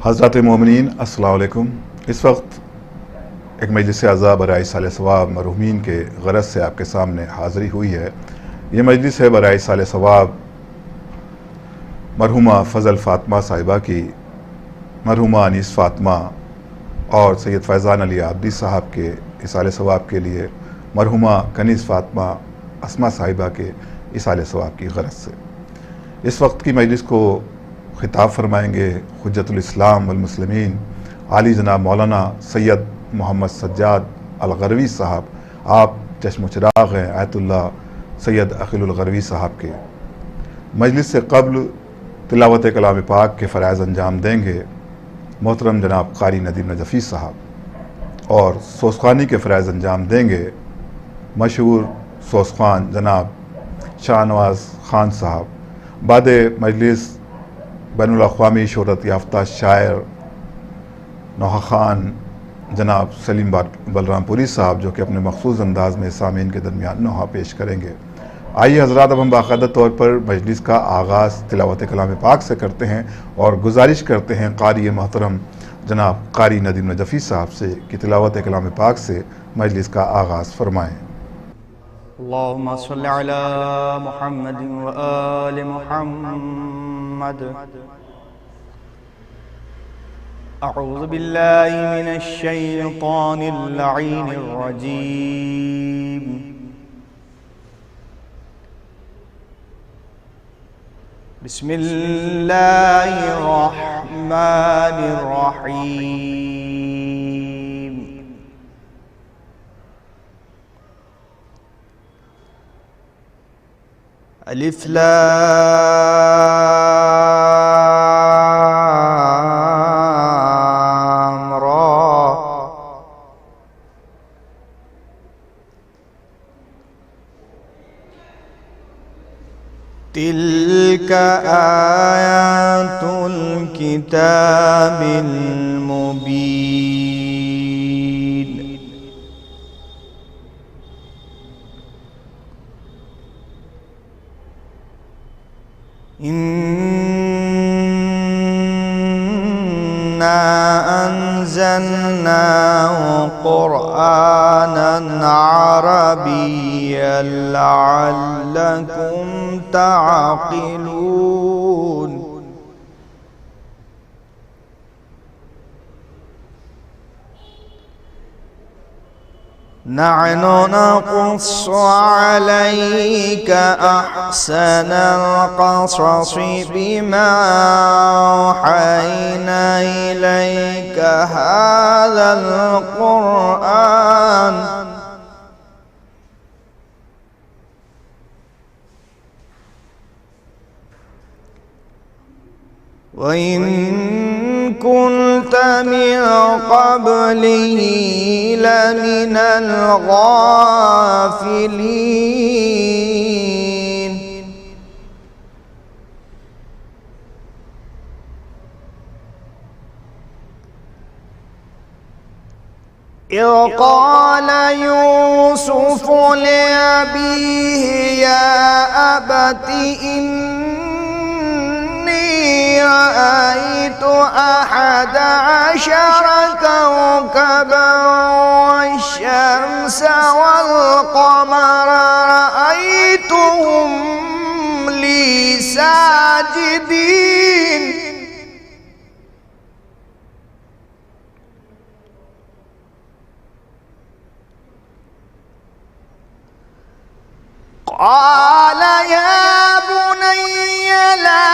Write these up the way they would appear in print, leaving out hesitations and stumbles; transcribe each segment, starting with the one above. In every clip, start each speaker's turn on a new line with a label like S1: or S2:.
S1: حضرات مومنین السلام علیکم۔ اس وقت ایک مجلس اعزا برائے سال ثواب مرحومین کے غرض سے آپ کے سامنے حاضری ہوئی ہے۔ یہ مجلس ہے برائے سال ثواب مرحومہ فضل فاطمہ صاحبہ کی، مرحومہ انیس فاطمہ اور سید فیضان علی عابدی صاحب کے اصال ثواب کے لیے، مرحومہ کنیز فاطمہ اسما صاحبہ کے اصال ثواب کی غرض سے۔ اس وقت کی مجلس کو خطاب فرمائیں گے حجت الاسلام والمسلمین عالی جناب مولانا سید محمد سجاد الغروی صاحب۔ آپ چشم و چراغ ہیں آیت اللہ سید عقیل الغروی صاحب کے۔ مجلس سے قبل تلاوت کلام پاک کے فرائض انجام دیں گے محترم جناب قاری ندیم نجفی صاحب، اور سوسخوانی کے فرائض انجام دیں گے مشہور سوسخوان جناب شاہ نواز خان صاحب۔ بعد مجلس بین الاقوامی شہرت یافتہ شاعر نوحہ خان جناب سلیم بلرام پوری صاحب، جو کہ اپنے مخصوص انداز میں سامعین کے درمیان نوحہ پیش کریں گے۔ آئیے حضرات، اب ہم باقاعدہ طور پر مجلس کا آغاز تلاوت کلام پاک سے کرتے ہیں اور گزارش کرتے ہیں قاری محترم جناب قاری ندیم نجفی صاحب سے کہ تلاوت کلام پاک سے مجلس کا آغاز فرمائیں۔
S2: اللہم صلی علی محمد و آل محمد۔ اعوذ باللہ من الشیطان اللعین الرجیم۔ بسم اللہ الرحمن الرحیم۔ الف لام را۔ تلك آیات الکتاب المبین۔ إِنَّا أَنزَلْنَاهُ قُرْآنًا عَرَبِيًّا لَعَلَّكُمْ تَعْقِلُونَ۔ نحن نقص عليك أحسن القصص بما أوحينا إليك هذا القرآن وإن كنت من قبله لمن الغافلين۔ إذ قال يوسف لأبيه يا أبت إني رأيت 11 كوكبا والشمس والقمر رأيتهم لي ساجدين۔ قال يا بني لا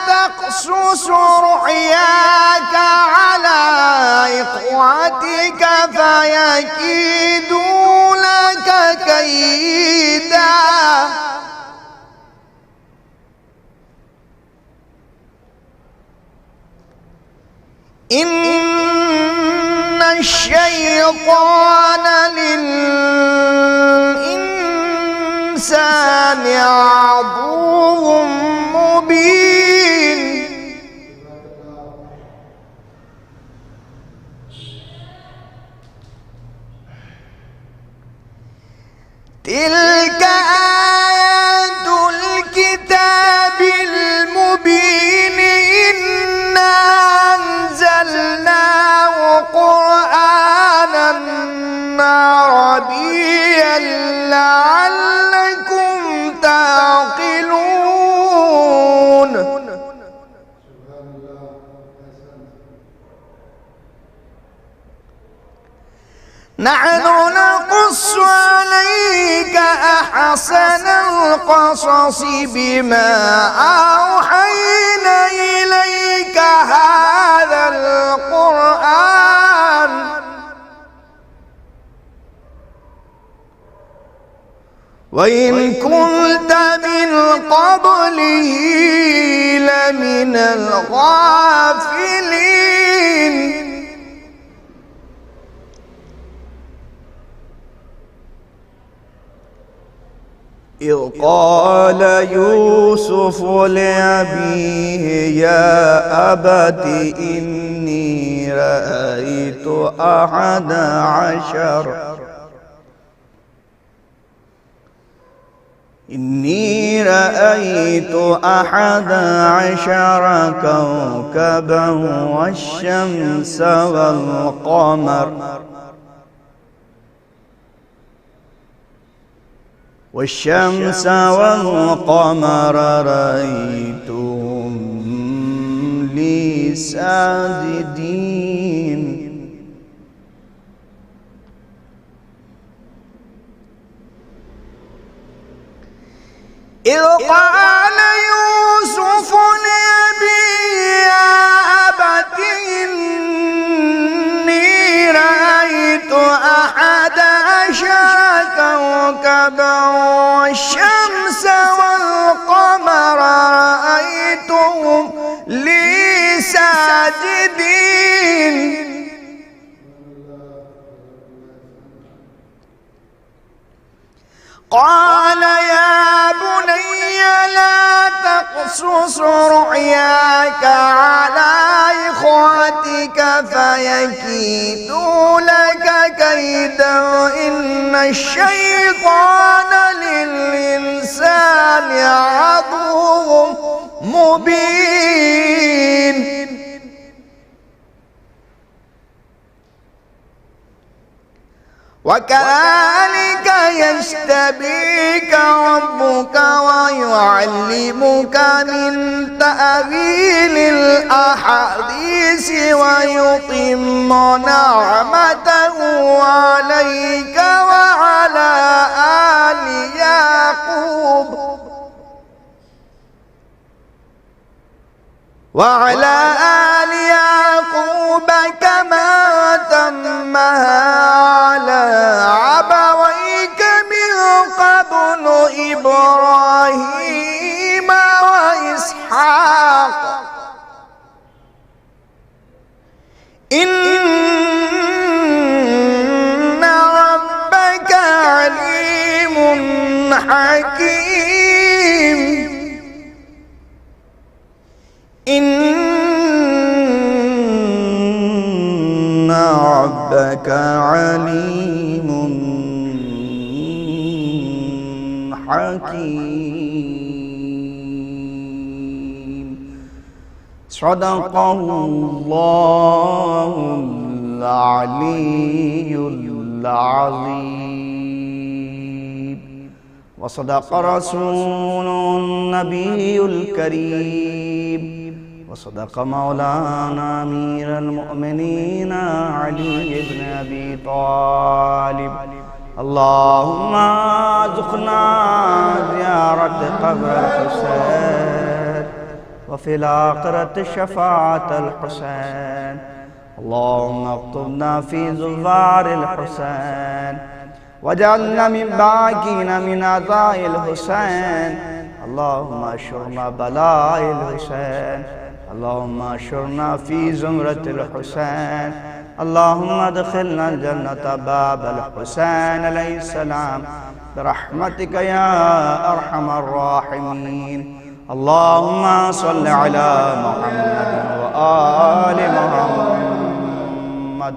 S2: تقصص رؤياك على إخوتك فيكيدوا لك كيدا إن الشيطان للإنسان عدو مبين۔ تلك آيات الكتاب المبين إنا أنزلناه نحن نقص عليك أحسن القصص بما أوحينا إليك هذا القرآن وإن كنت من قبله لمن الغافلين إذ قال يوسف لأبيه يا أبت إني رأيت أحد عشر كوكبا والشمس والقمر رأيتهم لي ساجدين إذ قال يوسف لأبيه يا أبت إني رأيت أحد عشر كوكبا والشمس والقمر رأيتهم لي ساجدين قال يا بني لا تقصص رؤياك على إخوتك فيكيدوا لك كيدا إن الشيطان للإنسان عدو مبين وكذلك يجتبيك ربك ويعلمك من تأويل الأحاديث ويتم نعمته عليك وعلى آل يعقوب كما تمها على أبويك من قبل إبراهيم وإسحاق إن ربك عليم حكيم إن ربك عليم حكيم صدق الله العلي العظيم وصدق رسول النبي الكريم وصدق مولانا أمير المؤمنين علي بن أبي طالب اللهم ارزقنا زيارة قبر الحسين وفي الآخرة شفاعة الحسين اللهم اكتبنا في زوار الحسين واجعلنا من باقين من عزاء الحسين اللهم اشرنا بلاء الحسين اللهم اشرنا في زمرة الحسين اللهم ادخلنا الجنة باب الحسين عليه السلام برحمتك يا أرحم الراحمين اللهم صل على محمد وآل محمد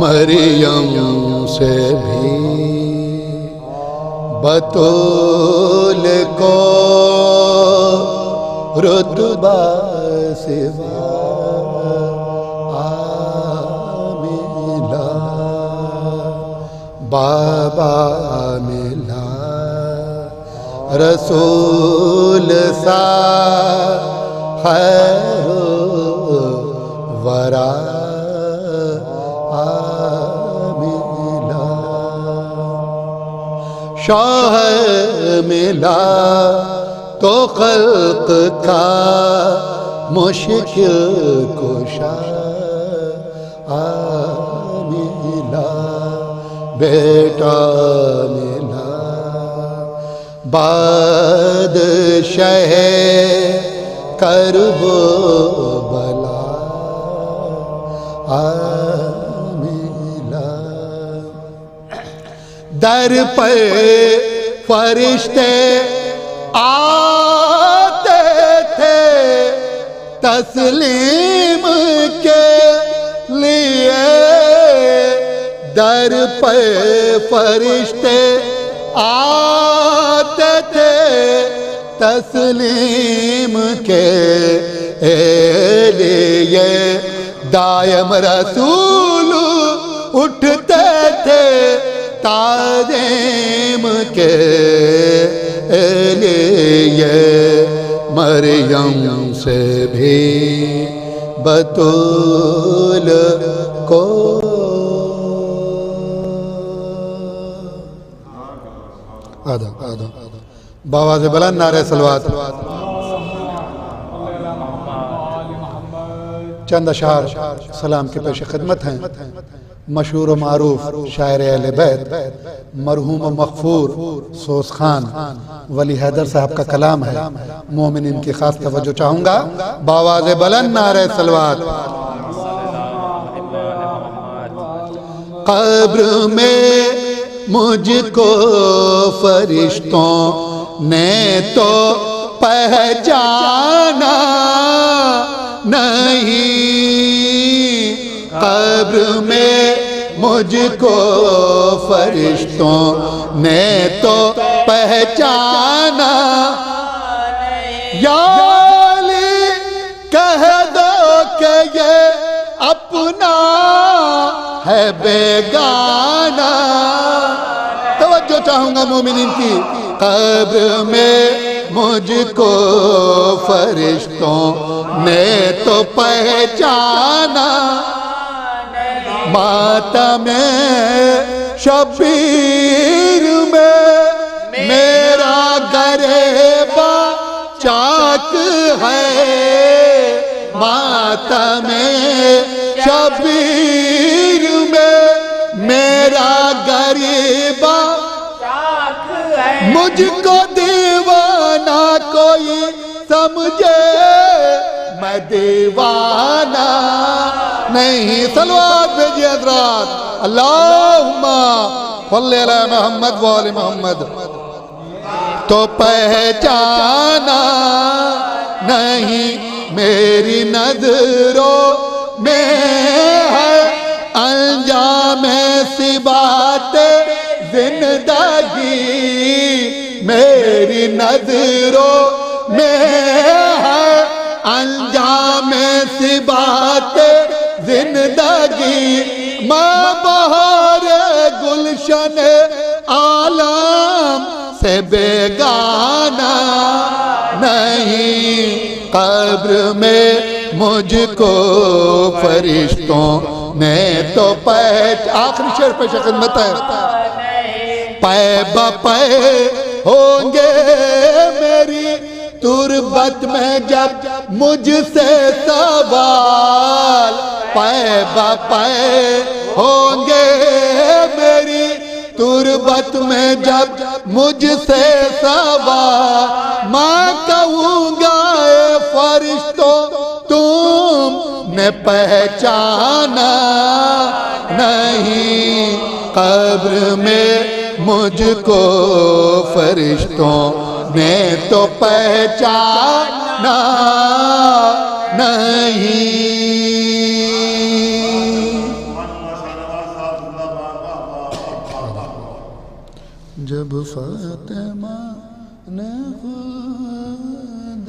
S3: مریم سے بھی بطول کو رتبہ سوا ملا، بابا ملا رسول سا خیر ورا ملا، شوہر ملا تو خلق کا مشکل کشا ملا، بیٹا ملا بادشاہ کرب و بلا ملا، در پر فرشتے آتے تھے تسلیم کے لیے، در پر فرشتے آتے تھے تسلیم کے لیے، دائم رسول اٹھتے تھے تعظیم کے لیے، مریم سے بھی بطول کو بآواز بلند نعرہ صلوات۔ چند اشعار سلام کے پیش خدمت ہیں۔ مشہور و معروف شاعر اہل بیت مرحوم و مغفور سوز خان ولی حیدر صاحب کا کلام ہے، مومنین کی خاص توجہ چاہوں گا، بآواز بلند نعرہ صلوات۔ قبر میں مجھ کو فرشتوں نے تو پہچانا نہیں، قبر میں مجھ کو فرشتوں نے تو پہچانا، یا علی کہہ دو کہ یہ اپنا ہے بیگانہ، توجہ چاہوں گا مومنین کی، قبر میں مجھ کو فرشتوں نے تو پہچانا، ماتم شبیر میں میرا گریباں چاک ہے، ماتم شبیر میں میرا گریباں چاک ہے، مجھ کو دیوانہ کوئی سمجھے میں دیوانہ نہیں، صلوات بھیجئے حضرات، اللہم صلی علی محمد وآل محمد، تو پہچانا نہیں میری نظروں میں ہے انجام سی بات زندگی، میری نظروں میں ہے انجام سی بات زندگی، ماں بہار گلشن عالم سے بیگانہ نہیں، قبر میں مجھ کو فرشتوں نے تو آخری شعر پیش خدمت ہے، پے بپے ہوں گے میری تربت میں جب مجھ سے سوال، پے بپے ہوں گے میری تربت میں جب مجھ سے سوال، میں کہوں گا اے فرشتوں تم نے پہچانا نہیں، قبر میں مجھ کو فرشتوں نے تو پہچانا نہیں۔ فاطمہ نے خود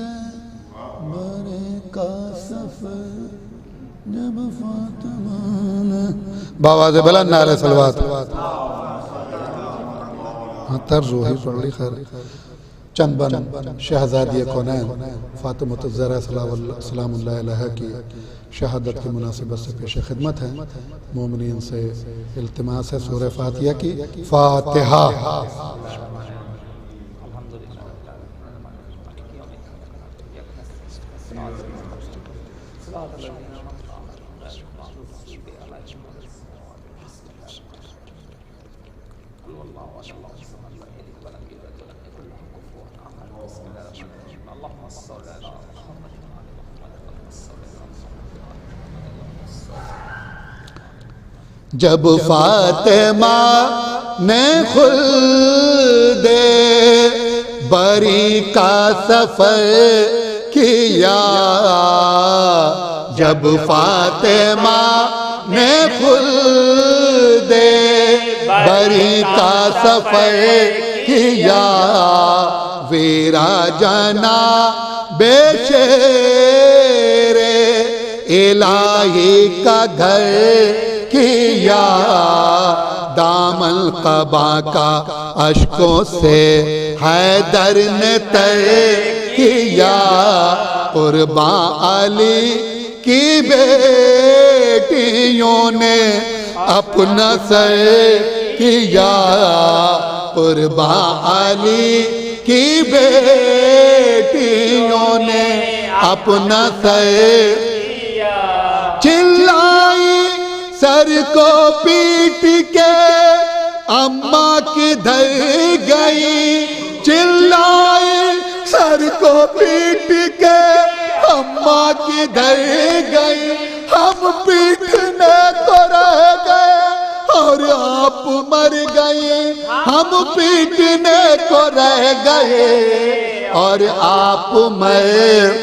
S3: برے کا سفر جب فاطمہ نے باواز بلند علیہ صلوات طرز وہی پڑھ لی خیر چند بن شہزادی کونین فاطمہ الزہرا سلام اللہ علیہ کی شہادت کی مناسبت سے پیش خدمت ہے مومنین سے التماس ہے سورہ فاتحہ کی فاتحہ جب فاطمہ نے خلد بری کا سفر کیا جب فاطمہ نے خلد بری کا سفر کیا ویرا جنا بے شیر الہی کا گھر کیا دامن قبا کا اشکوں سے حیدر نے تر کیا قرباں علی کی بیٹیوں نے اپنا سر کیا قرباں علی کی بیٹیوں نے اپنا سر چلائی سر کو پیٹ کے اماں کدھر گئی چلائی سر کو پیٹ کے اماں کدھر گئی ہم پیٹنے کو رہ گئے اور آپ مر گئی ہم پیٹنے کو رہ گئے اور آپ مر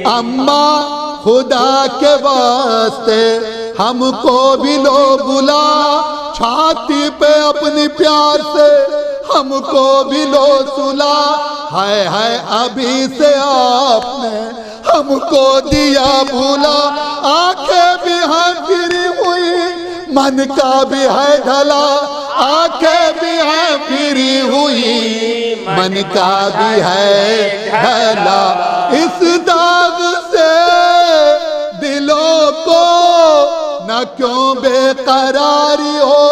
S3: اماں خدا کے واسطے ہم کو بھی لو بلا چھاتی پہ اپنی پیار سے ہم کو بھی لو سلا ہائے ہائے ابھی سے آپ نے ہم کو دیا بھولا آنکھیں بھی ہیں پھری ہوئی من کا بھی ہے ڈھلا آنکھیں بھی ہیں پھری ہوئی من کا بھی ہے ڈھلا اس داغ سے دلوں کو نہ کیوں بے قراری ہو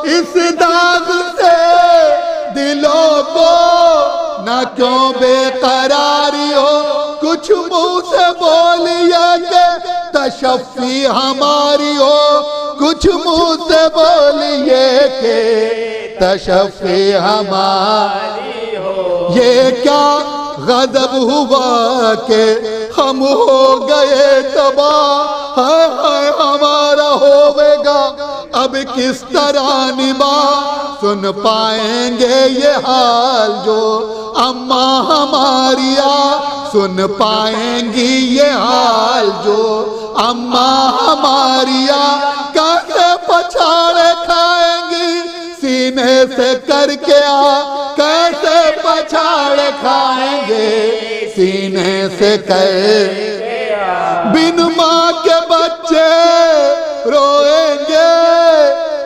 S3: اس داغ سے دلوں کو نہ کیوں بے قراری ہو کچھ منہ سے بولیے کہ تشفی ہماری ہو کچھ منہ سے بولیے کہ تشفی ہماری ہو یہ کیا غضب ہوا کہ ہم ہو گئے تباہ ہائے ہائے ہمارا ہوئے گا اب کس طرح نباہ سن پائیں گے یہ حال جو اماں ہماریا سن پائیں گی یہ حال جو اماں ہماریا کیسے پچھاڑے کھائیں گی سینے سے کر کے کیسے پچھاڑے کھائیں گے سینے سے کر بن ماں کے بچے روئیں گے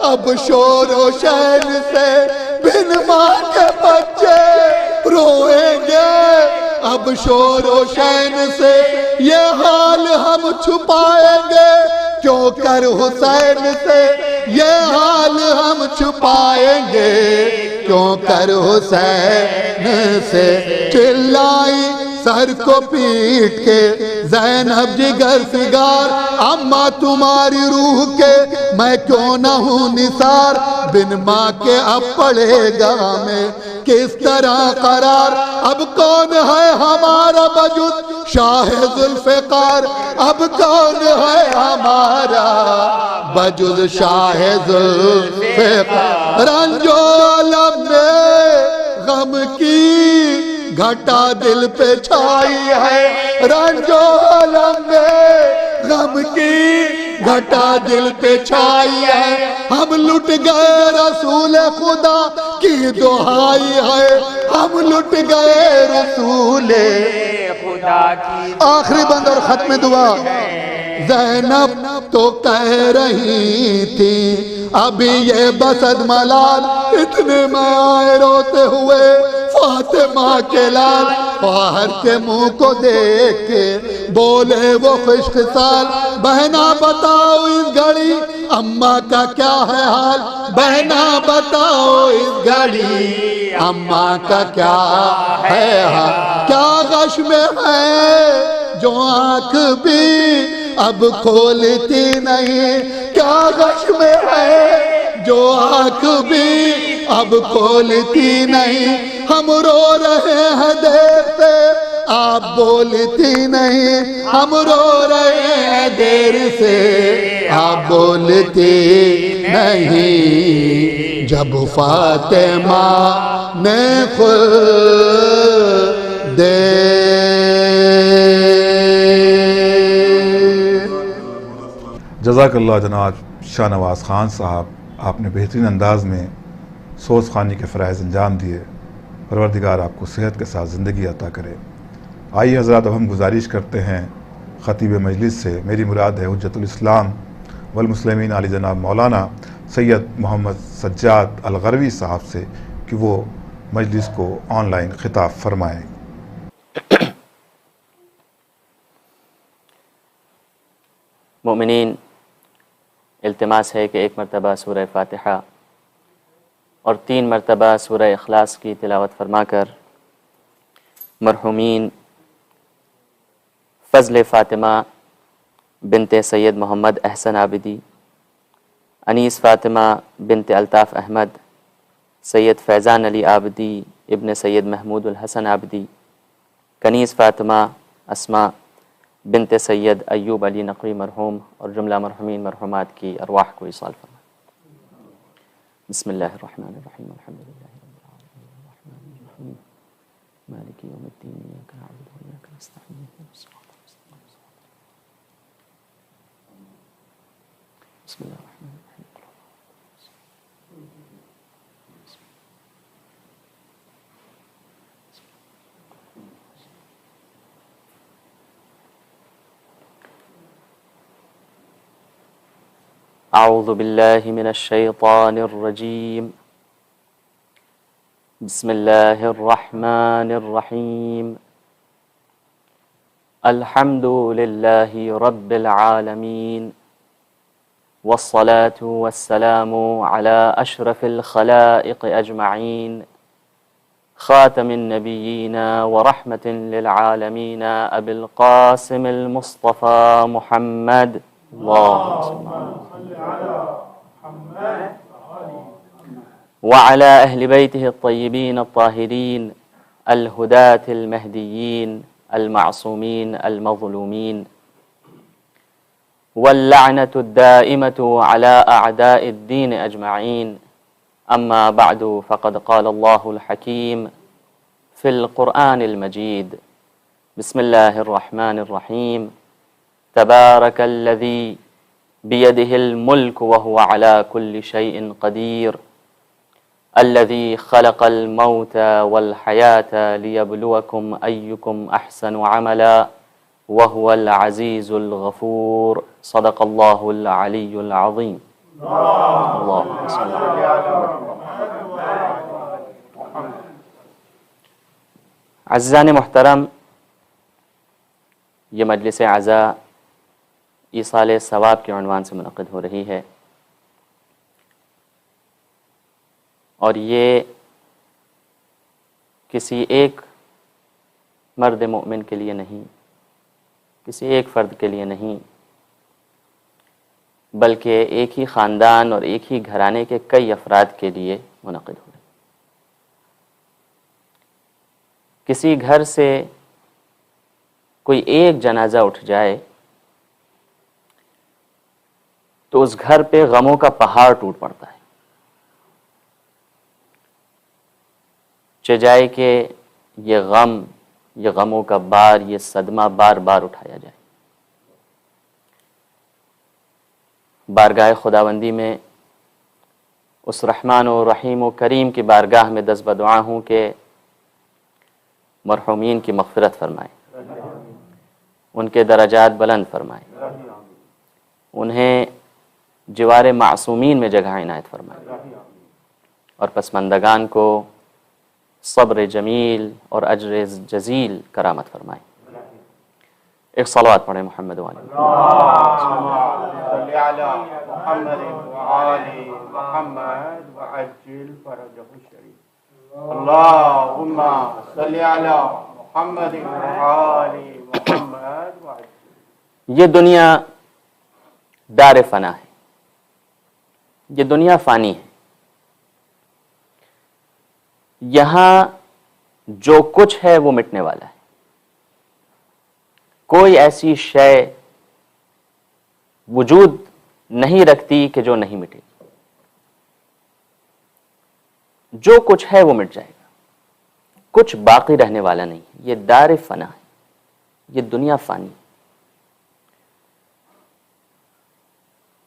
S3: اب شور و شین سے بن ماں کے بچے روئیں گے اب شور و شین سے یہ حال ہم چھپائیں گے کیوں کر حسین سے یہ حال ہم چھپائیں گے کیوں کر حسین سے چلائی سر کو پیٹ کے زینب جگر فگار اماں تمہاری روح کے میں کیوں نہ ہوں نثار بن ماں کے اب پڑے گا میں کس طرح قرار اب کون ہے ہمارا بجد شاہ ذوالفقار اب کون ہے ہمارا بجد شاہ ذوالفقار رنج و علم نے غم کی گھٹا دل پہ چھائی ہے رنج و علم میں غم کی گھٹا دل پہ چھائی ہے ہم لٹ گئے رسول خدا کی کی دہائی ہے ہم لٹ گئے رسول
S4: خدا کی
S3: آخری بند اور ختم دعا زینب تو کہہ رہی تھی ابھی یہ بسد ملال اتنے میں آئے روتے ہوئے فاطمہ کے لال خواہر کے منہ کو دیکھ کے بولے وہ خوش خصال بہنا بتاؤ اس گھڑی اماں کا کیا ہے حال بہنا بتاؤ اس گھڑی اماں کا کیا ہے حال کیا غش میں ہے جو آنکھ بھی اب کھولتی نہیں کیا غش میں ہے جو آنکھ بھی اب کھولتی نہیں ہم رو رہے ہیں دیر سے آپ بولتی نہیں ہم رو رہے ہیں دیر سے آپ بولتی نہیں جب فاطمہ نے خود
S1: جزاک اللہ جناب شاہ نواز خان صاحب، آپ نے بہترین انداز میں سوز خوانی کے فرائض انجام دیے۔ پروردگار آپ کو صحت کے ساتھ زندگی عطا کرے۔ آئیے حضرات، اب ہم گزارش کرتے ہیں خطیب مجلس سے، میری مراد ہے حجت الاسلام والمسلمین علی جناب مولانا سید محمد سجاد الغروی صاحب سے کہ وہ مجلس کو آن لائن خطاب فرمائیں۔
S5: مومنین، التماس ہے کہ ایک مرتبہ سورہ فاتحہ اور 3 مرتبہ سورہ اخلاص کی تلاوت فرما کر مرحومین فضل فاطمہ بنت سید محمد احسن عابدی، انیس فاطمہ بنت الطاف احمد، سید فیضان علی عابدی ابن سید محمود الحسن عابدی، کنیز فاطمہ اسماء بنت سید ایوب علی نقوی مرحوم اور جملہ مرحومین مرحومات کی ارواح کو ایصال فرمائے۔ بسم اللہ الرحمن الرحیم، الحمد للہ رب العالمین الرحمن الرحیم مالک یوم الدین، ایاک نعبد و ایاک نستعین اهدنا الصراط المستقیم صراط بسم اللہ الرحمن الرحیم۔ اعوذ باللہ من الشیطان الرجیم، بسم اللہ الرحمن الرحیم، الحمد للہ رب العالمین، والصلاة والسلام على اشرف الخلائق اجمعین، خاتم النبیین ورحمة للعالمین، ابی القاسم المصطفى محمد، اللهم وعلى أهل بيته الطيبين الطاهرين الهداة المهديين المعصومين المظلومين، واللعنة الدائمة على أعداء الدين أجمعين. أما بعد، فقد قال الله الحكيم في القرآن المجيد: بسم الله الرحمن الرحيم، تبارك الذي بيده الملك وهو على كل شيء قدير، الذي خلق الموت والحياة ليبلوكم أيكم أحسن عملا وهو العزيز الغفور. صدق الله العلي العظيم. اللهم صل على محمد. عزیزان محترم، یہ مجلس عزا ایصال ثواب کے عنوان سے منعقد ہو رہی ہے، اور یہ کسی ایک مرد مومن کے لیے نہیں، کسی ایک فرد کے لیے نہیں، بلکہ ایک ہی خاندان اور ایک ہی گھرانے کے کئی افراد کے لیے منعقد ہو رہی ہے۔ کسی گھر سے کوئی ایک جنازہ اٹھ جائے تو اس گھر پہ غموں کا پہاڑ ٹوٹ پڑتا ہے، چاہے کہ یہ غم، یہ غموں کا بار، یہ صدمہ بار بار اٹھایا جائے۔ بارگاہ خداوندی میں اس رحمان و رحیم و کریم کی بارگاہ میں دست بدعا ہوں کہ مرحومین کی مغفرت فرمائے، ان کے درجات بلند فرمائے، انہیں جوار معصومین میں جگہ عنایت فرمائے، اور پسماندگان کو صبر جمیل اور اجر جزیل کرامت فرمائے۔ ایک صلوات پڑھیں محمد والے۔
S4: اللهم صل على محمد وآل محمد وعجل فرجه الشريف اللهم صل على محمد وآل محمد وعجل۔
S5: یہ دنیا دار فنا ہے، یہ دنیا فانی ہے، یہاں جو کچھ ہے وہ مٹنے والا ہے، کوئی ایسی شے وجود نہیں رکھتی کہ جو نہیں مٹے گی، جو کچھ ہے وہ مٹ جائے گا، کچھ باقی رہنے والا نہیں۔ یہ دار فنا ہے، یہ دنیا فانی ہے۔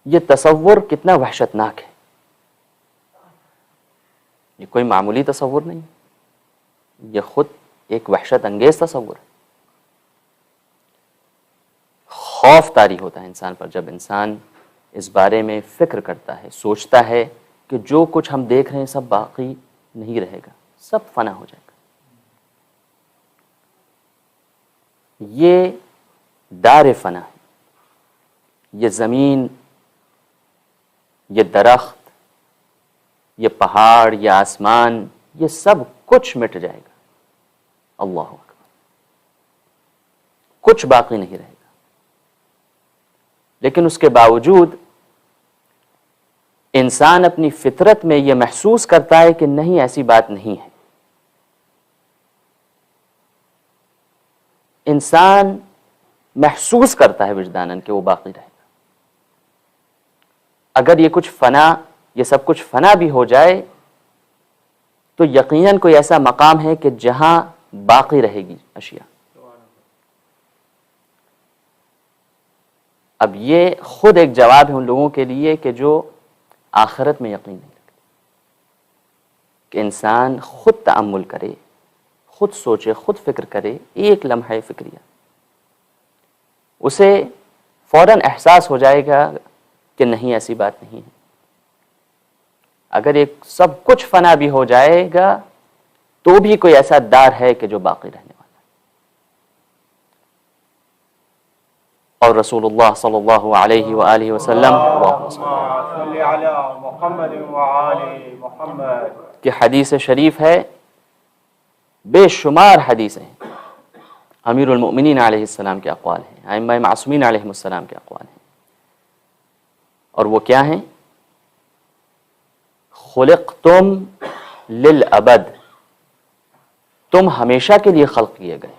S5: یہ تصور کتنا وحشتناک ہے، یہ کوئی معمولی تصور نہیں، یہ خود ایک وحشت انگیز تصور ہے۔ خوف طاری ہوتا ہے انسان پر جب انسان اس بارے میں فکر کرتا ہے، سوچتا ہے کہ جو کچھ ہم دیکھ رہے ہیں سب باقی نہیں رہے گا، سب فنا ہو جائے گا۔ یہ دار فنا ہے، یہ زمین، یہ درخت، یہ پہاڑ، یہ آسمان، یہ سب کچھ مٹ جائے گا۔ اللہ اکبر، کچھ باقی نہیں رہے گا۔ لیکن اس کے باوجود انسان اپنی فطرت میں یہ محسوس کرتا ہے کہ نہیں، ایسی بات نہیں ہے۔ انسان محسوس کرتا ہے وجداناً کہ وہ باقی رہے گا۔ اگر یہ کچھ فنا، یہ سب کچھ فنا بھی ہو جائے تو یقیناً کوئی ایسا مقام ہے کہ جہاں باقی رہے گی اشیاء۔ اب یہ خود ایک جواب ہے ان لوگوں کے لیے کہ جو آخرت میں یقین نہیں رکھتے، کہ انسان خود تأمل کرے، خود سوچے، خود فکر کرے، ایک لمحہ فکریہ، اسے فوراً احساس ہو جائے گا کہ نہیں، ایسی بات نہیں ہے۔ اگر ایک سب کچھ فنا بھی ہو جائے گا تو بھی کوئی ایسا دار ہے کہ جو باقی رہنے والا ہے۔ اور رسول اللہ صلی اللہ علیہ وآلہ وسلم
S4: اللهم صل على محمد وآل محمد
S5: کہ حدیث شریف ہے، بے شمار حدیثیں ہیں، امیر المؤمنین علیہ السلام کے اقوال ہیں، ائمہ معصومین علیہ السلام کے اقوال ہیں، اور وہ کیا ہیں؟ خلقتم للابد، تم ہمیشہ کے لیے خلق کیے گئے،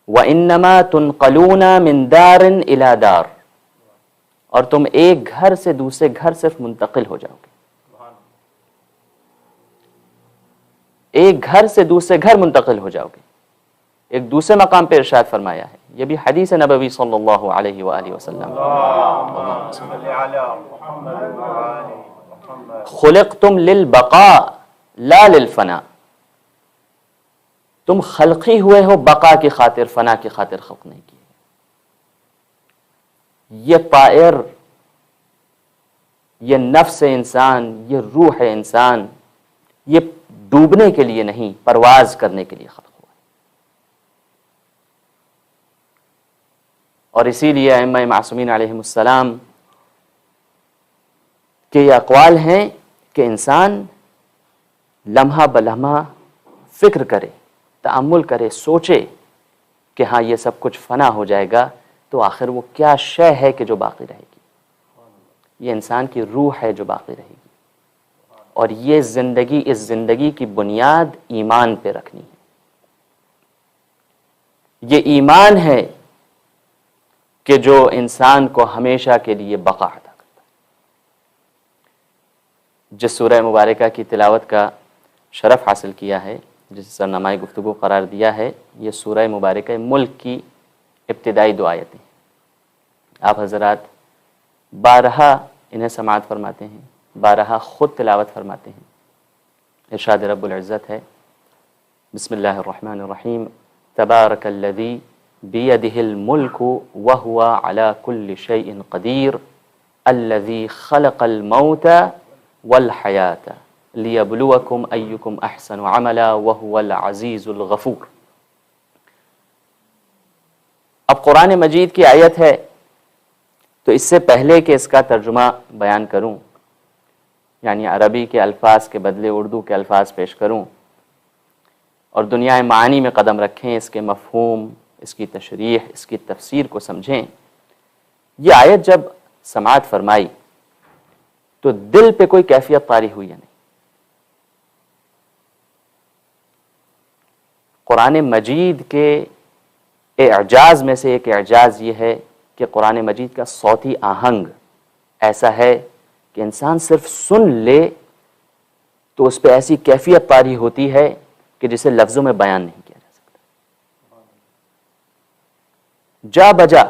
S5: وَإِنَّمَا تُنْقَلُونَ مِنْ دَارٍ إِلَى دَارٍ، اور تم ایک گھر سے دوسرے گھر صرف منتقل ہو جاؤ گے، ایک گھر سے دوسرے گھر منتقل ہو جاؤ گے۔ ایک دوسرے مقام پہ ارشاد فرمایا ہے، یہ بھی حدیث نبوی صلی اللہ علیہ وآلہ وسلم،
S4: اللهم صل على محمد وآل محمد
S5: خلقتم للبقاء لا للفنا، تم خلقی ہوئے ہو بقا کی خاطر، فنا کی خاطر خلق نہیں کیے۔ یہ طائر، یہ نفس انسان، یہ روح انسان، یہ ڈوبنے کے لیے نہیں، پرواز کرنے کے لیے خلق ہوا ہے۔ اور اسی لیے ائمہ معصومین علیہم السلام کے یہ اقوال ہیں کہ انسان لمحہ بلمحہ فکر کرے، تأمل کرے، سوچے کہ ہاں یہ سب کچھ فنا ہو جائے گا تو آخر وہ کیا شے ہے کہ جو باقی رہے گی۔ یہ انسان کی روح ہے جو باقی رہے گی، اور یہ زندگی، اس زندگی کی بنیاد ایمان پہ رکھنی ہے۔ یہ ایمان ہے کہ جو انسان کو ہمیشہ کے لیے بقا عطا کرتا ہے۔ جس سورہ مبارکہ کی تلاوت کا شرف حاصل کیا ہے، جس سرنامۂ گفتگو قرار دیا ہے، یہ سورہ مبارکہ ملک کی ابتدائی 2 آیتیں۔ آپ حضرات بارہا انہیں سماعت فرماتے ہیں، بارہا خود تلاوت فرماتے ہیں. ارشاد رب العزت ہے بسم اللہ الرحمن الرحیم تبارک الذی بیدہ الملک وہو علی کل شیء قدیر الذی خلق الموت والحیاة لیبلوکم ایکم احسن عملا وہو العزیز الغفور. اب قرآن مجید کی آیت ہے تو اس سے پہلے کہ اس کا ترجمہ بیان کروں، یعنی عربی کے الفاظ کے بدلے اردو کے الفاظ پیش کروں اور دنیا معانی میں قدم رکھیں، اس کے مفہوم، اس کی تشریح، اس کی تفسیر کو سمجھیں. یہ آیت جب سماعت فرمائی تو دل پہ کوئی کیفیت طاری ہوئی یا نہیں. قرآن مجید کے اعجاز میں سے ایک اعجاز یہ ہے کہ قرآن مجید کا صوتی آہنگ ایسا ہے کہ انسان صرف سن لے تو اس پہ ایسی کیفیت طاری ہوتی ہے کہ جسے لفظوں میں بیان نہیں کیا جا سکتا. جا بجا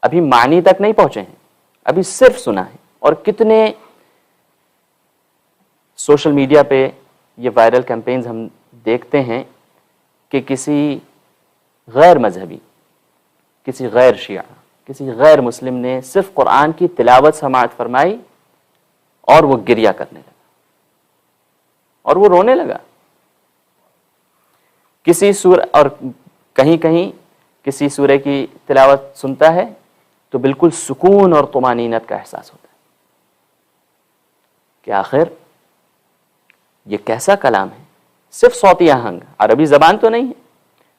S5: ابھی معنی تک نہیں پہنچے ہیں، ابھی صرف سنا ہے. اور کتنے سوشل میڈیا پہ یہ وائرل کیمپینز ہم دیکھتے ہیں کہ کسی غیر مذہبی، کسی غیر شیعہ، کسی غیر مسلم نے صرف قرآن کی تلاوت سماعت فرمائی اور وہ گریہ کرنے لگا اور وہ رونے لگا. کسی سورہ اور کہیں کہیں کسی سورہ کی تلاوت سنتا ہے تو بالکل سکون اور طمانینت کا احساس ہوتا ہے کہ آخر یہ کیسا کلام ہے. صرف صوتی آہنگ، عربی زبان تو نہیں ہے،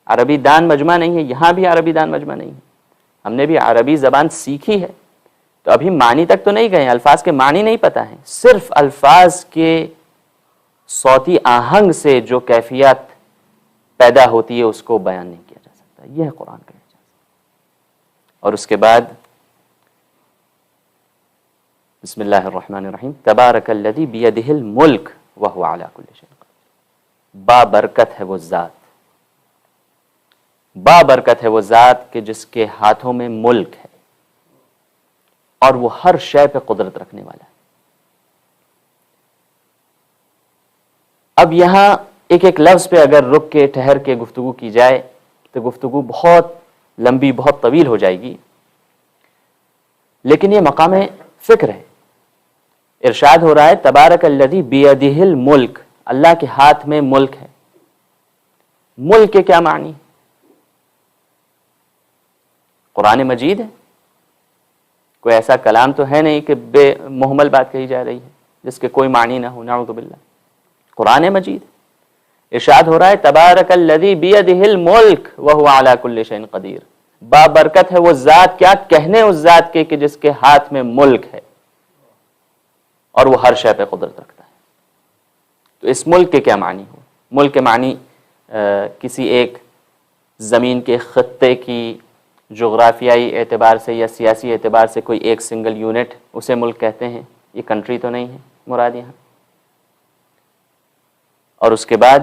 S5: عربی دان مجمع نہیں ہے، یہاں بھی عربی دان مجمع نہیں ہے. ہم نے بھی عربی زبان سیکھی ہے تو ابھی معنی تک تو نہیں گئے، الفاظ کے معنی نہیں پتہ ہیں. صرف الفاظ کے صوتی آہنگ سے جو کیفیت پیدا ہوتی ہے اس کو بیان نہیں کیا جا سکتا. یہ ہے قرآن کا اعجاز. اور اس کے بعد بسم اللہ الرحمن الرحیم تبارک الذی بیدہ الملک وہو علی کل شیء قدیر. بابرکت ہے وہ ذات، بابرکت ہے وہ ذات کہ جس کے ہاتھوں میں ملک ہے اور وہ ہر شے پہ قدرت رکھنے والا ہے. اب یہاں ایک ایک لفظ پہ اگر رک کے ٹھہر کے گفتگو کی جائے تو گفتگو بہت لمبی، بہت طویل ہو جائے گی، لیکن یہ مقام فکر ہے. ارشاد ہو رہا ہے تبارک الذی بیدہ الملک، اللہ کے ہاتھ میں ملک ہے. ملک کے کیا معنی؟ قرآن مجید ہے، کوئی ایسا کلام تو ہے نہیں کہ بے محمل بات کہی جا رہی ہے جس کے کوئی معنی نہ ہو، نعوذ باللہ. قرآن مجید ارشاد ہو رہا ہے تبارک الذی بیدہ الملک وہو علی کل شیء قدیر. بابرکت ہے وہ ذات، کیا کہنے اس ذات کے کہ جس کے ہاتھ میں ملک ہے اور وہ ہر شے پہ قدرت رکھتا ہے. تو اس ملک کے کیا معنی ہو؟ ملک کے معنی کسی ایک زمین کے خطے کی جغرافیائی اعتبار سے یا سیاسی اعتبار سے کوئی ایک سنگل یونٹ، اسے ملک کہتے ہیں. یہ کنٹری تو نہیں ہے مراد یہاں. اور اس کے بعد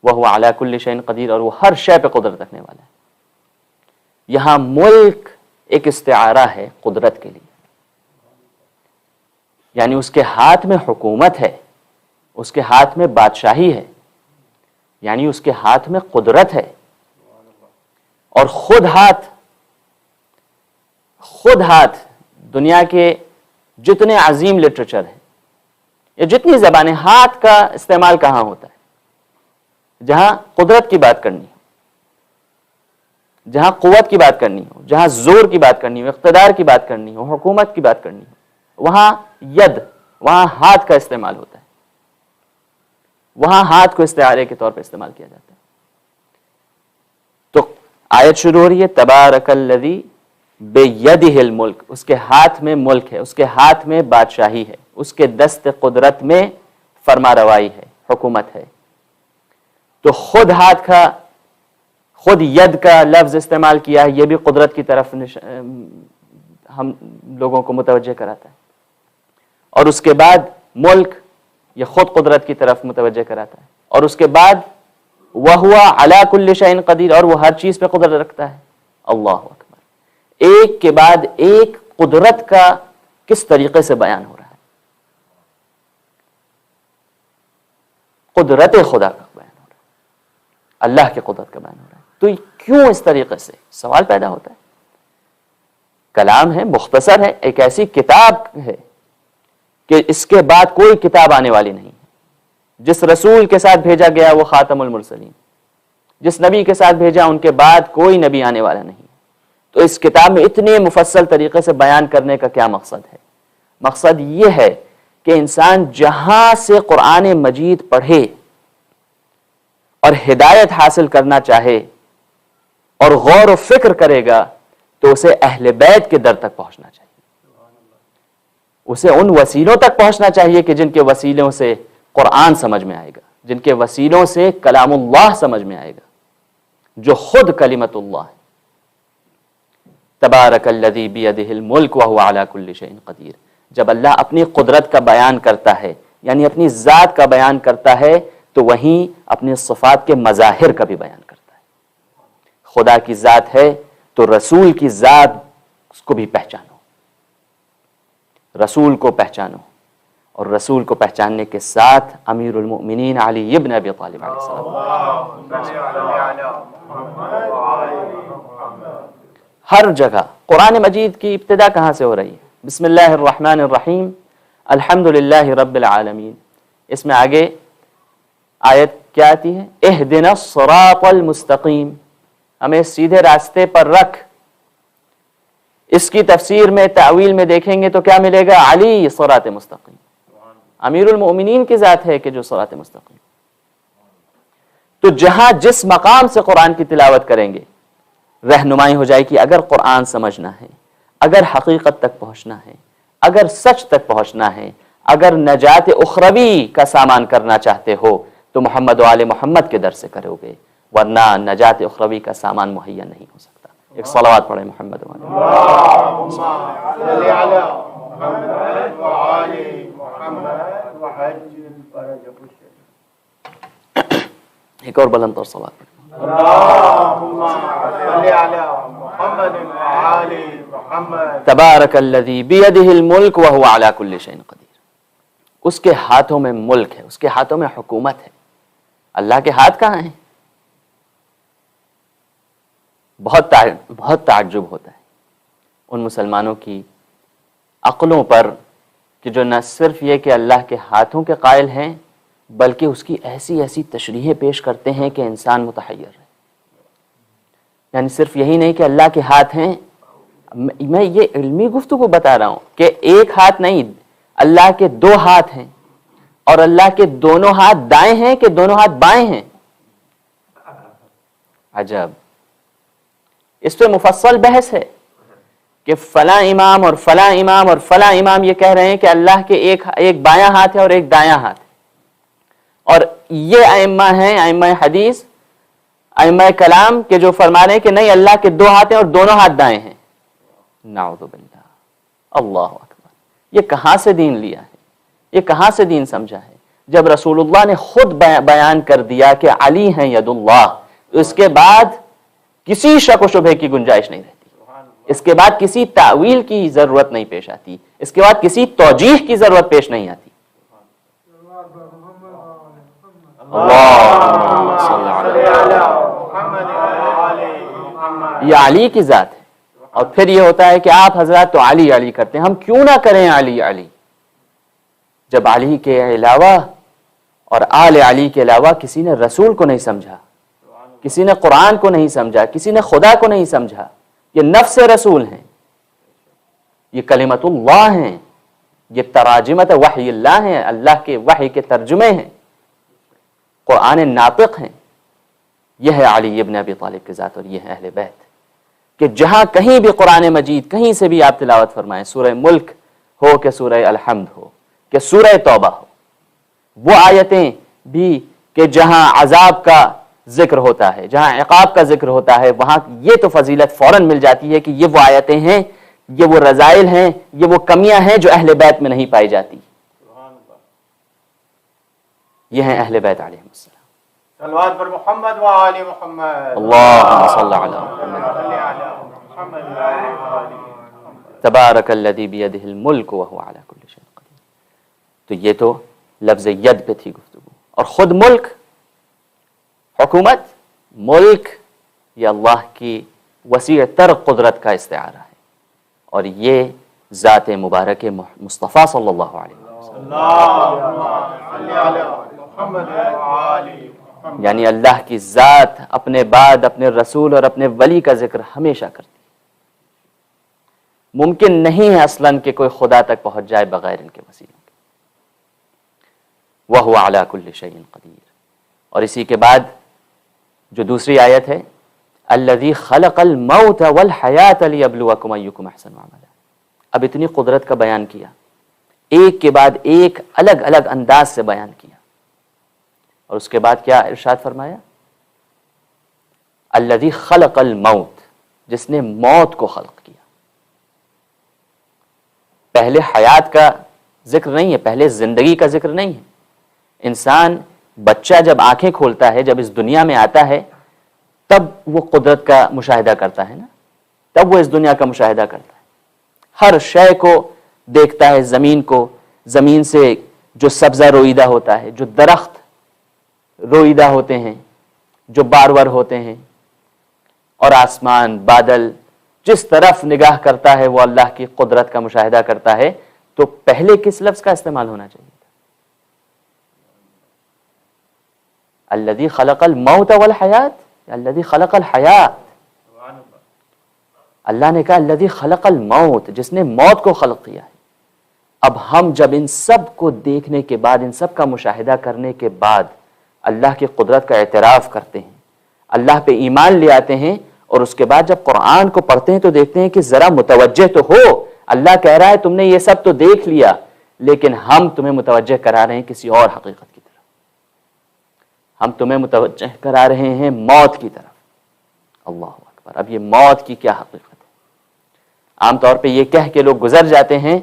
S5: وہو علی کل شیء قدیر، اور وہ ہر شے پہ قدرت رکھنے والا ہے. یہاں ملک ایک استعارہ ہے قدرت کے لیے، یعنی اس کے ہاتھ میں حکومت ہے، اس کے ہاتھ میں بادشاہی ہے، یعنی اس کے ہاتھ میں قدرت ہے. اور خود ہاتھ دنیا کے جتنے عظیم لٹریچر ہیں یا جتنی زبانیں، ہاتھ کا استعمال کہاں ہوتا ہے؟ جہاں قدرت کی بات کرنی ہو، جہاں قوت کی بات کرنی ہو، جہاں زور کی بات کرنی ہو، اقتدار کی بات کرنی ہو، حکومت کی بات کرنی ہو، وہاں ید، وہاں ہاتھ کا استعمال ہوتا ہے. وہاں ہاتھ کو استعارے کے طور پر استعمال کیا جاتا ہے. تو آیت شروع ہو رہی ہے تبارک الذی بیدہ الملک، اس کے ہاتھ میں ملک ہے، اس کے ہاتھ میں بادشاہی ہے، اس کے دست قدرت میں فرما روائی ہے، حکومت ہے. تو خود ہاتھ کا، خود ید کا لفظ استعمال کیا ہے، یہ بھی قدرت کی طرف ہم لوگوں کو متوجہ کراتا ہے. اور اس کے بعد ملک، یہ خود قدرت کی طرف متوجہ کراتا ہے. اور اس کے بعد وَهُوَ عَلَى كُلِّ شَيْءٍ قَدِيرٌ، اور وہ ہر چیز پہ قدرت رکھتا ہے. اللہ اکبر. ایک کے بعد ایک قدرت کا کس طریقے سے بیان ہو رہا ہے. قدرت خدا کا بیان ہو رہا ہے، اللہ کی قدرت کا بیان ہو رہا ہے، تو کیوں اس طریقے سے؟ سوال پیدا ہوتا ہے۔ کلام ہے، مختصر ہے، ایک ایسی کتاب ہے کہ اس کے بعد کوئی کتاب آنے والی نہیں ہے۔ جس رسول کے ساتھ بھیجا گیا وہ خاتم المرسلین، جس نبی کے ساتھ بھیجا ان کے بعد کوئی نبی آنے والا نہیں ہے۔ تو اس کتاب میں اتنے مفصل طریقے سے بیان کرنے کا کیا مقصد ہے؟ مقصد یہ ہے کہ انسان جہاں سے قرآن مجید پڑھے اور ہدایت حاصل کرنا چاہے اور غور و فکر کرے گا تو اسے اہل بیت کے در تک پہنچنا چاہیے، اسے ان وسیلوں تک پہنچنا چاہیے کہ جن کے وسیلوں سے قرآن سمجھ میں آئے گا، جن کے وسیلوں سے کلام اللہ سمجھ میں آئے گا جو خود کلمت اللہ ہے۔ تبارک الذی بیدہ الملک وہو علی کل شیء قدیر، جب اللہ اپنی قدرت کا بیان کرتا ہے یعنی اپنی ذات کا بیان کرتا ہے تو وہیں اپنی صفات کے مظاہر کا بھی بیان کرتا ہے۔ خدا کی ذات ہے تو رسول کی ذات اس کو بھی پہچانو، رسول کو پہچانو، اور رسول کو پہچاننے کے ساتھ امیر المؤمنین علی ابن ابی طالب علیہ السلام ہر جگہ قرآن مجید کی ابتدا کہاں سے ہو رہی ہے؟ بسم اللہ الرحمن الرحیم الحمد للہ رب العالمین۔ اس میں آگے آیت کیا آتی ہے؟ اہدنا الصراط المستقیم، ہمیں سیدھے راستے پر رکھ۔ اس کی تفسیر میں تعویل میں دیکھیں گے تو کیا ملے گا؟ علی صراط مستقیم، امیر المؤمنین کی ذات ہے کہ جو صراط مستقیم۔ تو جہاں جس مقام سے قرآن کی تلاوت کریں گے رہنمائی ہو جائے کہ اگر قرآن سمجھنا ہے، اگر حقیقت تک پہنچنا ہے، اگر سچ تک پہنچنا ہے، اگر نجات اخروی کا سامان کرنا چاہتے ہو تو محمد و آل محمد کے در سے کرو گے، ورنہ نجات اخروی کا سامان مہیا نہیں ہو سکتا۔ ایک صلوات پڑھیں محمد و آل محمد۔
S4: صلی علی محمد وآل محمد وحج الفرج
S5: ایک اور بلند اور صلوات پڑھیں۔
S4: اللهم صل على محمد وآل محمد
S5: تبارک الذی بیدہ الملک وہو علی کل شیء قدیر، اس کے ہاتھوں میں ملک ہے، اس کے ہاتھوں میں حکومت ہے۔ اللہ کے ہاتھ کہاں ہیں؟ بہت تعجب ہوتا ہے ان مسلمانوں کی عقلوں پر کہ جو نہ صرف یہ کہ اللہ کے ہاتھوں کے قائل ہیں بلکہ اس کی ایسی ایسی تشریحیں پیش کرتے ہیں کہ انسان متحیر ہے۔ یعنی صرف یہی نہیں کہ اللہ کے ہاتھ ہیں، میں یہ علمی گفتگو بتا رہا ہوں کہ ایک ہاتھ نہیں، اللہ کے دو ہاتھ ہیں، اور اللہ کے دونوں ہاتھ دائیں ہیں کہ دونوں ہاتھ بائیں ہیں۔ عجب، اس پہ مفصل بحث ہے کہ فلاں امام اور فلاں امام اور فلاں امام یہ کہہ رہے ہیں کہ اللہ کے ایک بایاں ہاتھ ہے اور ایک دایاں ہاتھ ہے، اور یہ ائمہ ہیں، ائمہ حدیث، ائمہ کلام کے جو فرما رہے ہیں کہ نہیں اللہ کے دو ہاتھ ہیں اور دونوں ہاتھ دائیں ہیں۔ نعوذ باللہ، اللہ اکبر، یہ کہاں سے دین لیا ہے؟ یہ کہاں سے دین سمجھا ہے؟ جب رسول اللہ نے خود بیان کر دیا کہ علی ہیں ید اللہ، تو اس کے بعد کسی شک و شبہ کی گنجائش نہیں رہتی، اس کے بعد کسی تعویل کی ضرورت نہیں پیش آتی، اس کے بعد کسی توجیح کی ضرورت پیش نہیں آتی۔ اللہم صلی علی
S4: محمد وآل محمد۔
S5: یہ علی کی ذات ہے، اور پھر یہ ہوتا ہے کہ آپ حضرات تو علی علی کرتے ہیں، ہم کیوں نہ کریں علی علی؟ جب علی کے علاوہ اور آل علی کے علاوہ کسی نے رسول کو نہیں سمجھا، کسی نے قرآن کو نہیں سمجھا، کسی نے خدا کو نہیں سمجھا، یہ نفس رسول ہیں، یہ کلمت اللہ ہیں، یہ تراجمت وحی اللہ ہیں، اللہ کے وحی کے ترجمے ہیں، قرآن ناطق ہیں۔ یہ ہے علی ابن ابی طالب کی ذات، اور یہ ہے اہل بیت، کہ جہاں کہیں بھی قرآن مجید کہیں سے بھی آپ تلاوت فرمائیں، سورہ ملک ہو کہ سورہ الحمد ہو کہ سورہ توبہ ہو، وہ آیتیں بھی کہ جہاں عذاب کا ذکر ہوتا ہے، جہاں عقاب کا ذکر ہوتا ہے، وہاں یہ تو فضیلت فوراً مل جاتی ہے کہ یہ وہ آیتیں ہیں، یہ وہ رذائل ہیں، یہ وہ کمیاں ہیں جو اہل بیت میں نہیں پائی جاتی۔ یہ ہیں اہل بیت علیہ السلام۔
S4: صلوات پر محمد وآل محمد۔
S5: اللہم صلی علی محمد
S4: صلی علی محمد وآل محمد۔
S5: تبارک الذی بیدہ الملک وہو علی کل شیء قدیر۔ تو یہ تو لفظ ید پہ تھی گفتگو، اور خود ملک، حکومت، ملک، یہ اللہ کی وسیع تر قدرت کا استعارہ ہے، اور یہ ذات مبارک مصطفیٰ صلی اللہ علیہ وسلم، یعنی اللہ کی ذات اپنے بعد اپنے رسول اور اپنے ولی کا ذکر ہمیشہ کرتی ہے۔ ممکن نہیں ہے اصلاً کہ کوئی خدا تک پہنچ جائے بغیر ان کے وسیلوں کے۔ وَهُوَ عَلَى كُلِّ شَيْءٍ قَدِيرٌ۔ اور اسی کے بعد جو دوسری آیت ہے، الَّذِي خَلَقَ الْمَوْتَ وَالْحَيَاةَ لِيَبْلُوَكُمْ أَيُّكُمْ أَحْسَنُ عَمَلًا۔ اب اتنی قدرت کا بیان کیا، ایک کے بعد ایک الگ الگ انداز سے بیان کیا، اور اس کے بعد کیا ارشاد فرمایا؟ الذی خلق الموت، جس نے موت کو خلق کیا۔ پہلے حیات کا ذکر نہیں ہے، پہلے زندگی کا ذکر نہیں ہے۔ انسان بچہ جب آنکھیں کھولتا ہے، جب اس دنیا میں آتا ہے، تب وہ قدرت کا مشاہدہ کرتا ہے نا، تب وہ اس دنیا کا مشاہدہ کرتا ہے، ہر شے کو دیکھتا ہے، زمین کو، زمین سے جو سبزہ روئیدہ ہوتا ہے، جو درخت روئیدہ ہوتے ہیں، جو بارور ہوتے ہیں، اور آسمان، بادل، جس طرف نگاہ کرتا ہے وہ اللہ کی قدرت کا مشاہدہ کرتا ہے۔ تو پہلے کس لفظ کا استعمال ہونا چاہیے تھا؟ الذی خلق الموت والحیات، الذی خلق الحیات۔ اللہ نے کہا الذی خلق الموت، جس نے موت کو خلق کیا ہے۔ اب ہم جب ان سب کو دیکھنے کے بعد، ان سب کا مشاہدہ کرنے کے بعد اللہ کی قدرت کا اعتراف کرتے ہیں، اللہ پہ ایمان لے آتے ہیں، اور اس کے بعد جب قرآن کو پڑھتے ہیں تو دیکھتے ہیں کہ ذرا متوجہ تو ہو، اللہ کہہ رہا ہے تم نے یہ سب تو دیکھ لیا، لیکن ہم تمہیں متوجہ کرا رہے ہیں کسی اور حقیقت کی طرف، ہم تمہیں متوجہ کرا رہے ہیں موت کی طرف۔ اللہ اکبر۔ اب یہ موت کی کیا حقیقت ہے؟ عام طور پہ یہ کہہ کے لوگ گزر جاتے ہیں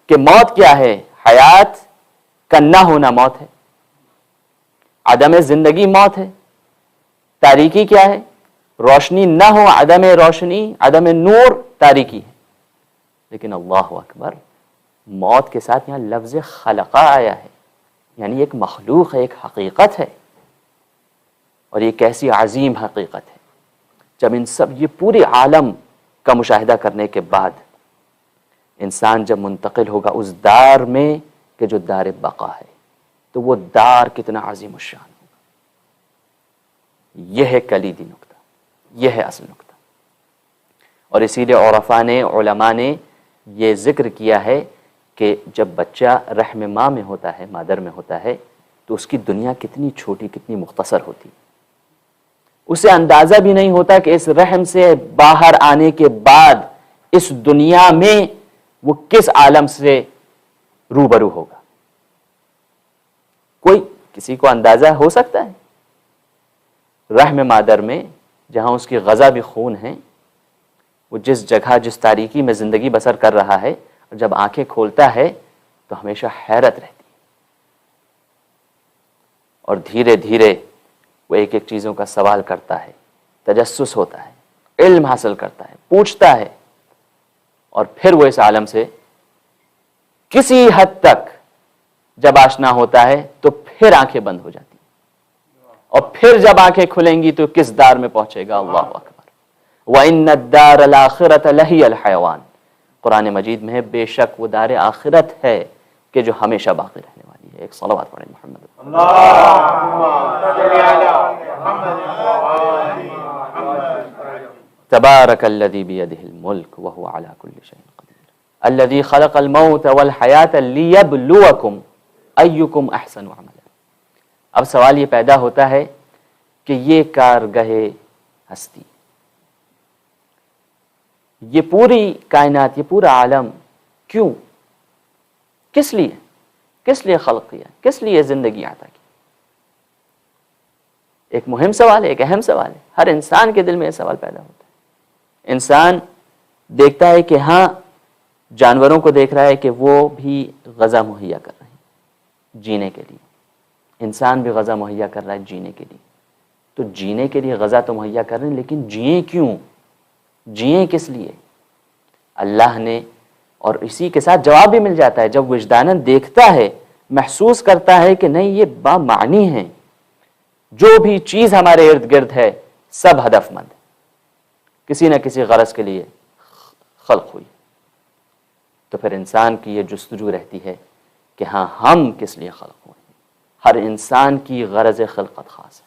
S5: کہ موت کیا ہے؟ حیات کا نہ ہونا موت ہے، عدم زندگی موت ہے، تاریکی کیا ہے؟ روشنی نہ ہو، عدم روشنی، عدم نور، تاریکی ہے۔ لیکن اللہ اکبر، موت کے ساتھ یہاں لفظ خلقہ آیا ہے، یعنی ایک مخلوق ہے، ایک حقیقت ہے، اور یہ کیسی عظیم حقیقت ہے۔ جب ان سب یہ پورے عالم کا مشاہدہ کرنے کے بعد انسان جب منتقل ہوگا اس دار میں کہ جو دار بقا ہے، تو وہ دار کتنا عظیم الشان ہوگا۔ یہ ہے کلیدی نقطہ، یہ ہے اصل نقطہ۔ اور اسی لیے عرفاء نے، علماء نے یہ ذکر کیا ہے کہ جب بچہ رحم ماں میں ہوتا ہے، مادر میں ہوتا ہے، تو اس کی دنیا کتنی چھوٹی، کتنی مختصر ہوتی، اسے اندازہ بھی نہیں ہوتا کہ اس رحم سے باہر آنے کے بعد اس دنیا میں وہ کس عالم سے روبرو ہوگا۔ کوئی کسی کو اندازہ ہو سکتا ہے؟ رحم مادر میں جہاں اس کی غذا بھی خون ہے، وہ جس جگہ، جس تاریکی میں زندگی بسر کر رہا ہے، اور جب آنکھیں کھولتا ہے تو ہمیشہ حیرت رہتی ہے، اور دھیرے دھیرے وہ ایک ایک چیزوں کا سوال کرتا ہے، تجسس ہوتا ہے، علم حاصل کرتا ہے، پوچھتا ہے، اور پھر وہ اس عالم سے کسی حد تک جب آشنا ہوتا ہے تو پھر آنکھیں بند ہو جاتی ہیں، اور پھر جب آنکھیں کھلیں گی تو کس دار میں پہنچے گا؟ اللہ اکبر۔ وَإِنَّ الدَّارَ الْآخِرَةَ لَهِيَ الْحَيَوَانُ، قرآن مجید میں ہے بے شک وہ دار آخرت ہے کہ جو ہمیشہ باقی رہنے والی ہے۔ ایک صلوات پڑھیں محمد۔ تبارک الذی بیدہ الملک وہو علی کل شیء قدیر الذی خلق الموت والحیاۃ لیبلوکم ایکم احسن عملا۔ اب سوال یہ پیدا ہوتا ہے کہ یہ کارگہ ہستی، یہ پوری کائنات، یہ پورا عالم کیوں، کس لیے خلق کیا، کس لیے زندگی عطا کی؟ ایک مہم سوال ہے، ایک اہم سوال ہے، ہر انسان کے دل میں یہ سوال پیدا ہوتا ہے۔ انسان دیکھتا ہے کہ ہاں جانوروں کو دیکھ رہا ہے کہ وہ بھی غذا مہیا کر رہے ہیں جینے کے لیے، انسان بھی غذا مہیا کر رہا ہے جینے کے لیے، تو جینے کے لیے غذا تو مہیا کر رہے ہیں، لیکن جییں کیوں، جییں کس لیے؟ اللہ نے، اور اسی کے ساتھ جواب بھی مل جاتا ہے جب وجداناً دیکھتا ہے محسوس کرتا ہے کہ نہیں یہ بامعنی ہیں، جو بھی چیز ہمارے ارد گرد ہے سب ہدف مند ہے، کسی نہ کسی غرض کے لیے خلق ہوئی، تو پھر انسان کی یہ جستجو رہتی ہے کہ ہاں ہم کس لیے خلق ہوئے ہیں۔ ہر انسان کی غرض خلقت خاص ہے،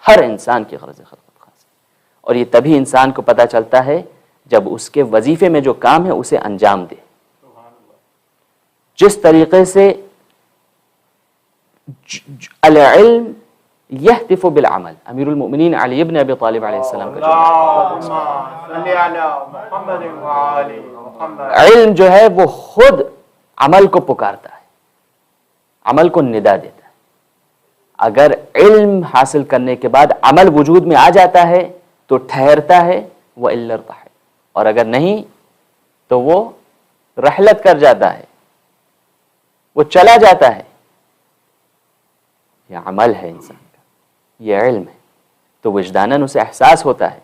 S5: ہر انسان کی غرض خلقت خاص ہے، اور یہ تبھی انسان کو پتہ چلتا ہے جب اس کے وظیفے میں جو کام ہے اسے انجام دے۔ جس طریقے سے العلم یہتف بالعمل، امیر المؤمنین علی ابن ابی طالب علیہ السلام کا علم جو ہے وہ خود عمل کو پکارتا ہے، عمل کو ندا دیتا ہے۔ اگر علم حاصل کرنے کے بعد عمل وجود میں آ جاتا ہے تو ٹھہرتا ہے وہ ارتحل، اور اگر نہیں تو وہ رحلت کر جاتا ہے، وہ چلا جاتا ہے۔ یہ عمل ہے انسان کا، یہ علم ہے، تو وجداناً اسے احساس ہوتا ہے،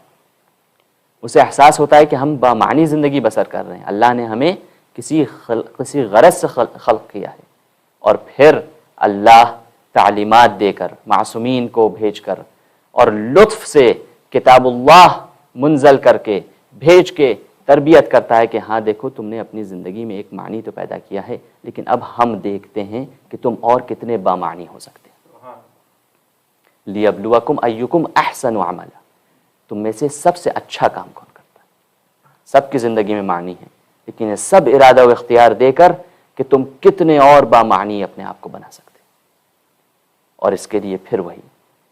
S5: اسے احساس ہوتا ہے کہ ہم بامعنی زندگی بسر کر رہے ہیں، اللہ نے ہمیں کسی غرض سے خلق کیا ہے، اور پھر اللہ تعلیمات دے کر، معصومین کو بھیج کر، اور لطف سے کتاب اللہ منزل کر کے بھیج کے تربیت کرتا ہے کہ ہاں دیکھو تم نے اپنی زندگی میں ایک معنی تو پیدا کیا ہے، لیکن اب ہم دیکھتے ہیں کہ تم اور کتنے بامعنی ہو سکتے ہیں۔ لِيَبْلُوَكُمْ أَيُّكُمْ أَحْسَنُ عَمَلًا، تم میں سے سب سے اچھا کام کون کرتا ہے؟ سب کی زندگی میں معنی ہے، لیکن یہ سب ارادہ و اختیار دے کر کہ تم کتنے اور بامعنی اپنے آپ کو بنا سکتے، اور اس کے لیے پھر وہی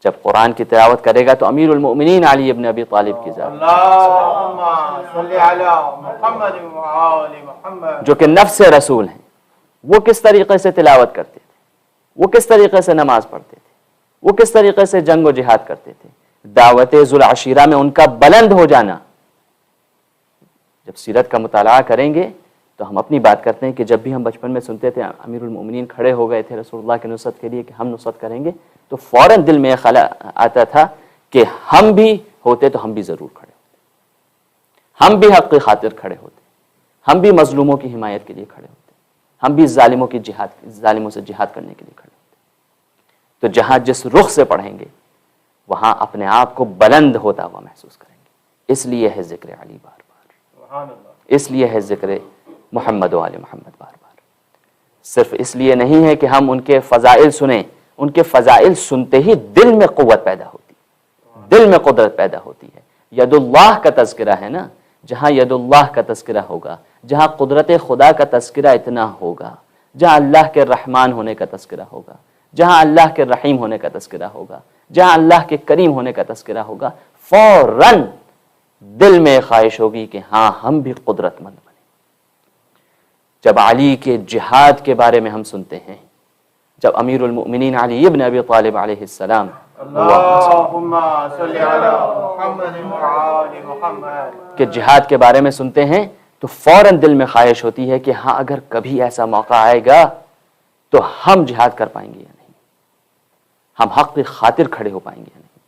S5: جب قرآن کی تلاوت کرے گا تو امیر المؤمنین علی ابن ابی طالب کی ذات جو کہ نفس رسول ہیں، وہ کس طریقے سے تلاوت کرتے تھے، وہ کس طریقے سے نماز پڑھتے تھے، وہ کس طریقے سے جنگ و جہاد کرتے تھے، دعوت ذوالعشیرہ میں ان کا بلند ہو جانا۔ جب سیرت کا مطالعہ کریں گے تو ہم اپنی بات کرتے ہیں کہ جب بھی ہم بچپن میں سنتے تھے امیر المؤمنین کھڑے ہو گئے تھے رسول اللہ کی نصرت کے لیے کہ ہم نصرت کریں گے، تو فوراً دل میں یہ خیال آتا تھا کہ ہم بھی ہوتے تو ہم بھی ضرور کھڑے ہوتے، ہم بھی حق کی خاطر کھڑے ہوتے، ہم بھی مظلوموں کی حمایت کے لیے کھڑے ہوتے، ہم بھی ظالموں سے جہاد کرنے کے لیے کھڑے ہوتے۔ تو جہاں جس رخ سے پڑھیں گے وہاں اپنے آپ کو بلند ہوتا ہوا محسوس کریں گے۔ اس لیے ہے ذکر علی بار بار، اس لیے ہے ذکر محمد و آل محمد بار بار۔ صرف اس لیے نہیں ہے کہ ہم ان کے فضائل سنیں، ان کے فضائل سنتے ہی دل میں قوت پیدا ہوتی ہے، دل میں قدرت پیدا ہوتی ہے۔ ید اللہ کا تذکرہ ہے نا، جہاں ید اللہ کا تذکرہ ہوگا، جہاں قدرت خدا کا تذکرہ اتنا ہوگا، جہاں اللہ کے رحمان ہونے کا تذکرہ ہوگا، جہاں اللہ کے رحیم ہونے کا تذکرہ ہوگا، جہاں اللہ کے کریم ہونے کا تذکرہ ہوگا، فوراً دل میں خواہش ہوگی کہ ہاں ہم بھی قدرت مند بنیں۔ جب علی کے جہاد کے بارے میں ہم سنتے ہیں، جب امیر المؤمنین علی ابن ابی طالب علیہ السلام کے جہاد کے بارے میں سنتے ہیں تو فوراً دل میں خواہش ہوتی ہے کہ ہاں اگر کبھی ایسا موقع آئے گا تو ہم جہاد کر پائیں گے یا نہیں، ہم حق کی خاطر کھڑے ہو پائیں گے یا نہیں۔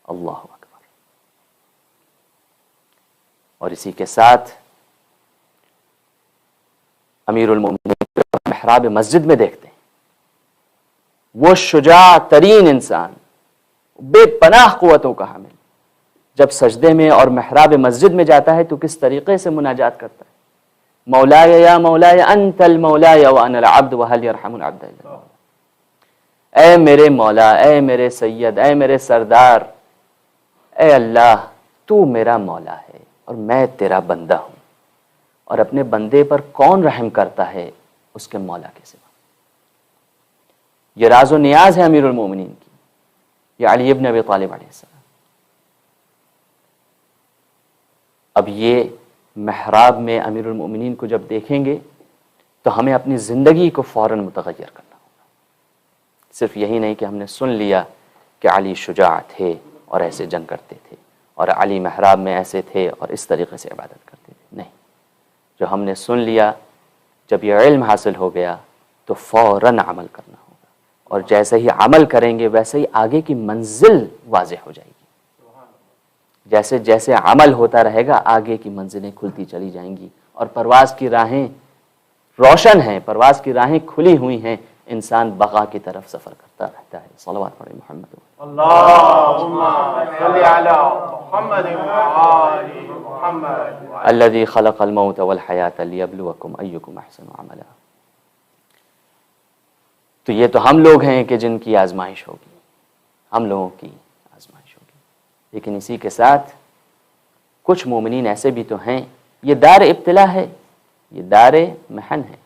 S5: اللہ اکبر۔ اور اسی کے ساتھ امیر المؤمنین محراب مسجد میں دیکھتے ہیں وہ شجاع ترین انسان، بے پناہ قوتوں کا حامل، جب سجدے میں اور محراب مسجد میں جاتا ہے تو کس طریقے سے مناجات کرتا ہے، مولایا یا مولایا انت المولایا وانا العبد وهل يرحم العبد الا الله۔ اے میرے مولا، اے میرے سید، اے میرے سردار، اے اللہ تو میرا مولا ہے اور میں تیرا بندہ ہوں، اور اپنے بندے پر کون رحم کرتا ہے اس کے مولا کے سوا۔ یہ راز و نیاز ہے امیر المومنین کی، یہ علی ابن ابی طالب علیہ السلام۔ اب یہ محراب میں امیر المومنین کو جب دیکھیں گے تو ہمیں اپنی زندگی کو فوراً متغیر کرنا ہوگا۔ صرف یہی نہیں کہ ہم نے سن لیا کہ علی شجاع تھے اور ایسے جنگ کرتے تھے، اور علی محراب میں ایسے تھے اور اس طریقے سے عبادت کرتے تھے، نہیں، جو ہم نے سن لیا، جب یہ علم حاصل ہو گیا تو فوراً عمل کرنا ہوگا، اور جیسے ہی عمل کریں گے ویسے ہی آگے کی منزل واضح ہو جائے گی۔ جیسے جیسے عمل ہوتا رہے گا آگے کی منزلیں کھلتی چلی جائیں گی اور پرواز کی راہیں روشن ہیں، پرواز کی راہیں کھلی ہوئی ہیں، انسان بقا کی طرف سفر کرتا رہتا ہے۔ صلوات پڑھیں محمد۔
S4: اللهم صل على محمد وآل محمد
S5: الذي خلق الموت والحیات لیبلوکم ایکم احسن عملا۔ تو یہ تو ہم لوگ ہیں کہ جن کی آزمائش ہوگی، ہم لوگوں کی آزمائش ہوگی، لیکن اسی کے ساتھ کچھ مومنین ایسے بھی تو ہیں۔ یہ دار ابتلا ہے، یہ دار محن ہے،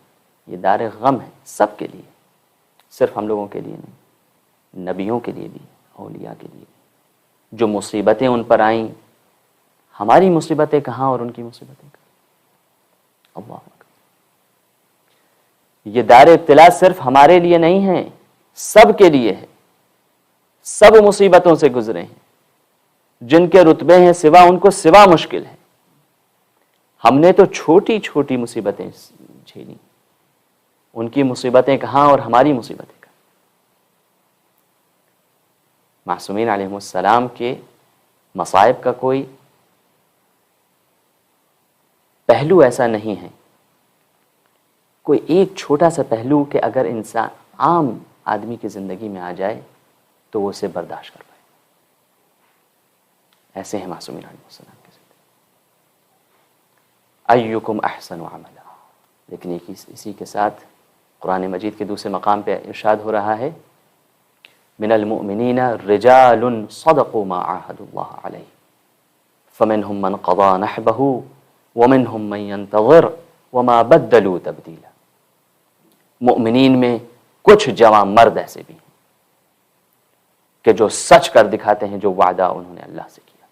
S5: یہ دار غم ہے، سب کے لیے، صرف ہم لوگوں کے لیے نہیں، نبیوں کے لیے بھی، اولیاء کے لیے بھی۔ جو مصیبتیں ان پر آئیں، ہماری مصیبتیں کہاں اور ان کی مصیبتیں کہاں؟ اللہ اکبر۔ یہ دار ابتلا صرف ہمارے لیے نہیں ہے، سب کے لیے ہے۔ سب مصیبتوں سے گزرے ہیں، جن کے رتبے ہیں سوا، ان کو سوا مشکل ہے۔ ہم نے تو چھوٹی چھوٹی مصیبتیں جھیلی، ان کی مصیبتیں کہاں اور ہماری مصیبتیں کہاں؟ معصومین علیہ السلام کے مصائب کا کوئی پہلو ایسا نہیں ہے، کوئی ایک چھوٹا سا پہلو کہ اگر انسان عام آدمی کی زندگی میں آ جائے تو وہ اسے برداشت کر پائے۔ ایسے ہیں معصومین علیہ السلام کی زندگی۔ ایکم احسن عملا، لیکن اسی کے ساتھ قرآن مجید کے دوسرے مقام پہ ارشاد ہو رہا ہے، من المؤمنین رجال صدقوا ما عاهدوا الله علیہ فمنهم من قضى نحبه ومنهم من ينتظر وما بدلوا تبدیلا۔ مؤمنین میں کچھ جوان مرد ایسے بھی ہیں کہ جو سچ کر دکھاتے ہیں جو وعدہ انہوں نے اللہ سے کیا،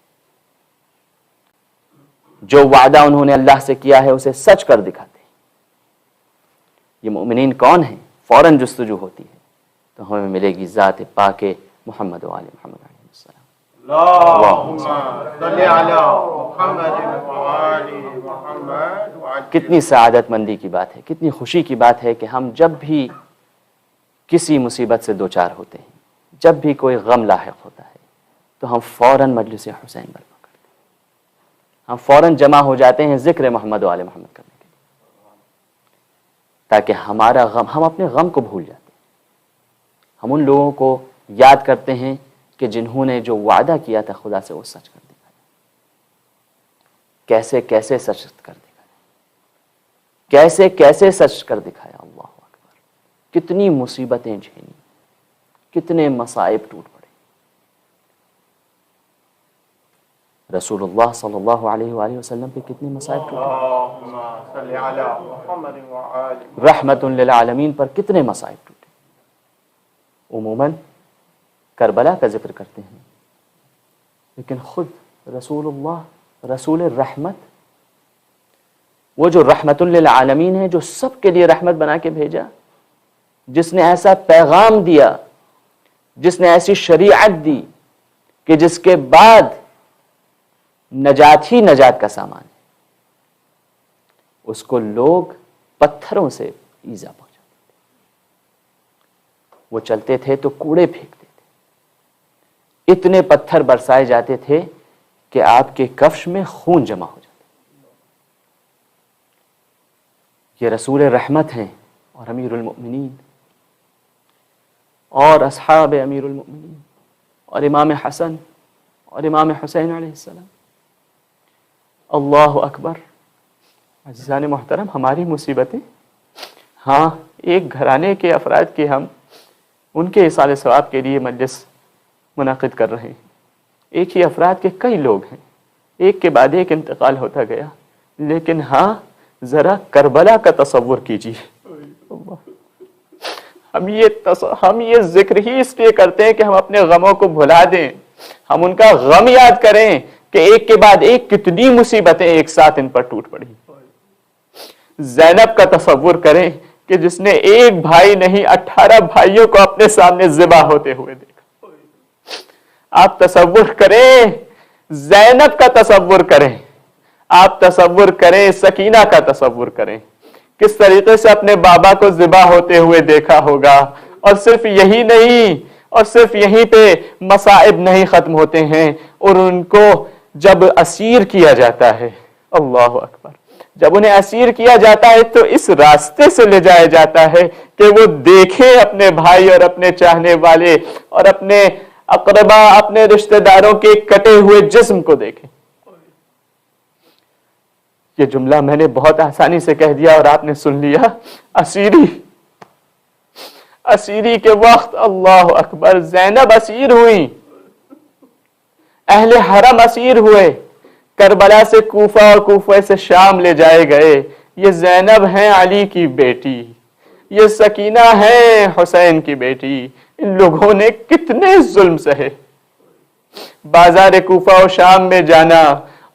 S5: جو وعدہ انہوں نے اللہ سے کیا ہے اسے سچ کر دکھاتے ہیں۔ یہ مؤمنین کون ہیں؟ فوراً جستجو ہوتی ہے تو ہمیں ملے گی ذات پاک محمد و آل محمد علیہ السلام۔
S4: اللهم صل على محمد وآل محمد۔
S5: کتنی سعادت مندی کی بات ہے، کتنی خوشی کی بات ہے کہ ہم جب بھی کسی مصیبت سے دوچار ہوتے ہیں، جب بھی کوئی غم لاحق ہوتا ہے تو ہم فوراً مجلس حسین برپا کرتے ہیں، ہم فوراً جمع ہو جاتے ہیں ذکر محمد و آل محمد کرنے کے لیے، تاکہ ہمارا غم، ہم اپنے غم کو بھول جاتے ہیں، ہم ان لوگوں کو یاد کرتے ہیں کہ جنہوں نے جو وعدہ کیا تھا خدا سے وہ سچ کر دکھایا، کیسے کیسے سچ کر دکھایا، کیسے کیسے سچ کر دکھایا۔ اللہ اکبر، کتنی مصیبتیں جھیلی، کتنے مصائب ٹوٹ پڑے۔ رسول اللہ صلی اللہ علیہ وآلہ وسلم پہ کتنے مصائب ٹوٹ پڑے،
S4: اللهم صل على محمد وآل
S5: رحمت للعالمین پر کتنے مصائب ٹوٹے۔ عموماً کربلا کا ذکر کرتے ہیں، لیکن خود رسول اللہ، رسول الرحمت، وہ جو رحمت للعالمین ہے، جو سب کے لیے رحمت بنا کے بھیجا، جس نے ایسا پیغام دیا، جس نے ایسی شریعت دی کہ جس کے بعد نجات ہی نجات کا سامان ہے، اس کو لوگ پتھروں سے ایذا پہنچاتے تھے۔ وہ چلتے تھے تو کوڑے پھینکتے تھے، اتنے پتھر برسائے جاتے تھے کہ آپ کے کفش میں خون جمع ہو جاتا۔ یہ رسول رحمت ہیں اور امیر المؤمنین اور اصحاب امیر المؤمنین اور امام حسن اور امام حسین علیہ السلام۔ اللہ اکبر۔ عزیزان محترم، ہماری مصیبتیں، ہاں ایک گھرانے کے افراد کے ہم ان کے ایصال ثواب کے لیے مجلس منعقد کر رہے ہیں، ایک ہی افراد کے کئی لوگ ہیں، ایک کے بعد ایک انتقال ہوتا گیا، لیکن ہاں ذرا کربلا کا تصور کیجیے۔ ہم یہ ذکر ہی اس لیے کرتے ہیں کہ ہم اپنے غموں کو بھلا دیں، ہم ان کا غم یاد کریں کہ ایک کے بعد ایک کتنی مصیبتیں ایک ساتھ ان پر ٹوٹ پڑی۔ زینب کا تصور کریں کہ جس نے ایک بھائی نہیں 18 بھائیوں کو اپنے سامنے ذبح ہوتے ہوئے دیکھا۔ آپ تصور کریں زینب کا تصور کریں، آپ تصور کریں سکینہ کا تصور کریں، کس طریقے سے اپنے بابا کو ذبح ہوتے ہوئے دیکھا ہوگا۔ اور صرف یہی نہیں، اور صرف یہیں پہ مصائب نہیں ختم ہوتے ہیں، اور ان کو جب اسیر کیا جاتا ہے، اللہ اکبر، جب انہیں اسیر کیا جاتا ہے تو اس راستے سے لے جایا جاتا ہے کہ وہ دیکھیں اپنے بھائی اور اپنے چاہنے والے اور اپنے اقربا، اپنے رشتہ داروں کے کٹے ہوئے جسم کو دیکھیں۔ یہ جملہ میں نے بہت آسانی سے کہہ دیا اور آپ نے سن لیا۔ اسیری کے وقت اللہ اکبر، زینب اسیر ہوئی، اہل حرم اسیر ہوئے، کربلا سے کوفہ اور کوفہ سے شام لے جائے گئے۔ یہ زینب ہیں علی کی بیٹی، یہ سکینہ ہیں حسین کی بیٹی۔ ان لوگوں نے کتنے ظلم سہے۔ بازار کوفہ اور شام میں جانا،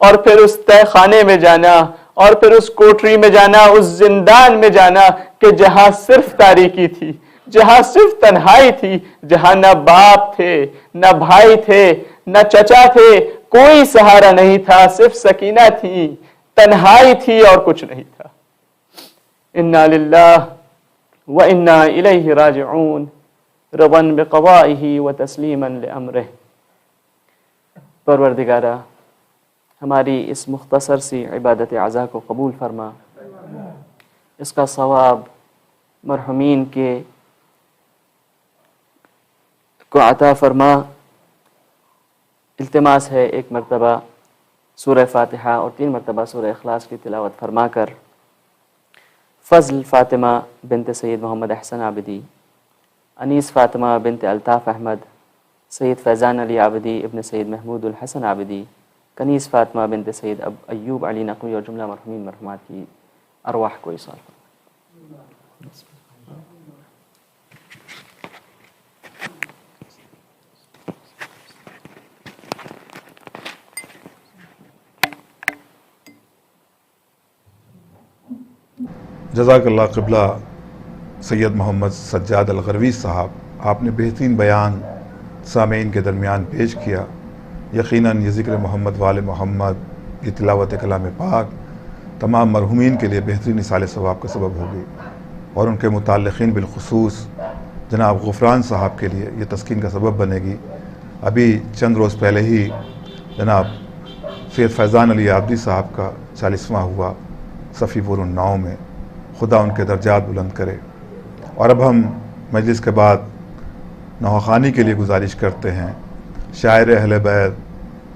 S5: اور پھر اس تہ خانے میں جانا، اور پھر اس کوٹری میں جانا، اس زندان میں جانا کہ جہاں صرف تاریکی تھی، جہاں صرف تنہائی تھی، جہاں نہ باپ تھے، نہ بھائی تھے، نہ چچا تھے، کوئی سہارا نہیں تھا، صرف سکینہ تھی، تنہائی تھی اور کچھ نہیں تھا۔ انا للہ و انا الیہ راجعون، رضا بقضائہ و تسلیما لامرہ۔ پروردگارہ، ہماری اس مختصر سی عبادت عزا کو قبول فرما، اس کا ثواب مرحومین کے کو عطا فرما۔ التماس ہے ایک مرتبہ سورہ فاتحہ اور 3 مرتبہ سورہ اخلاص کی تلاوت فرما کر فضل فاطمہ بنت سید محمد احسن عابدی، انیس فاطمہ بنت الطاف احمد، سید فیضان علی عابدی ابن سید محمود الحسن عابدی، کنیز فاطمہ بنت سید ایوب علی نقوی اور جملہ مرحومین مرحومات کی ارواح کو ایصال فرما۔
S1: جزاک اللہ قبلہ سید محمد سجاد الغروی صاحب، آپ نے بہترین بیان سامعین کے درمیان پیش کیا۔ یقیناً یہ ذکر محمد وال محمد، یہ تلاوت کلام پاک تمام مرحومین کے لیے بہترین اصال ثواب کا سبب ہوگی، اور ان کے متعلقین بالخصوص جناب غفران صاحب کے لیے یہ تسکین کا سبب بنے گی۔ ابھی چند روز پہلے ہی جناب سید فیضان علی عابدی صاحب کا 40واں ہوا صفی پور 9 میں، خدا ان کے درجات بلند کرے۔ اور اب ہم مجلس کے بعد نوحہ خوانی کے لیے گزارش کرتے ہیں شاعر اہل بیت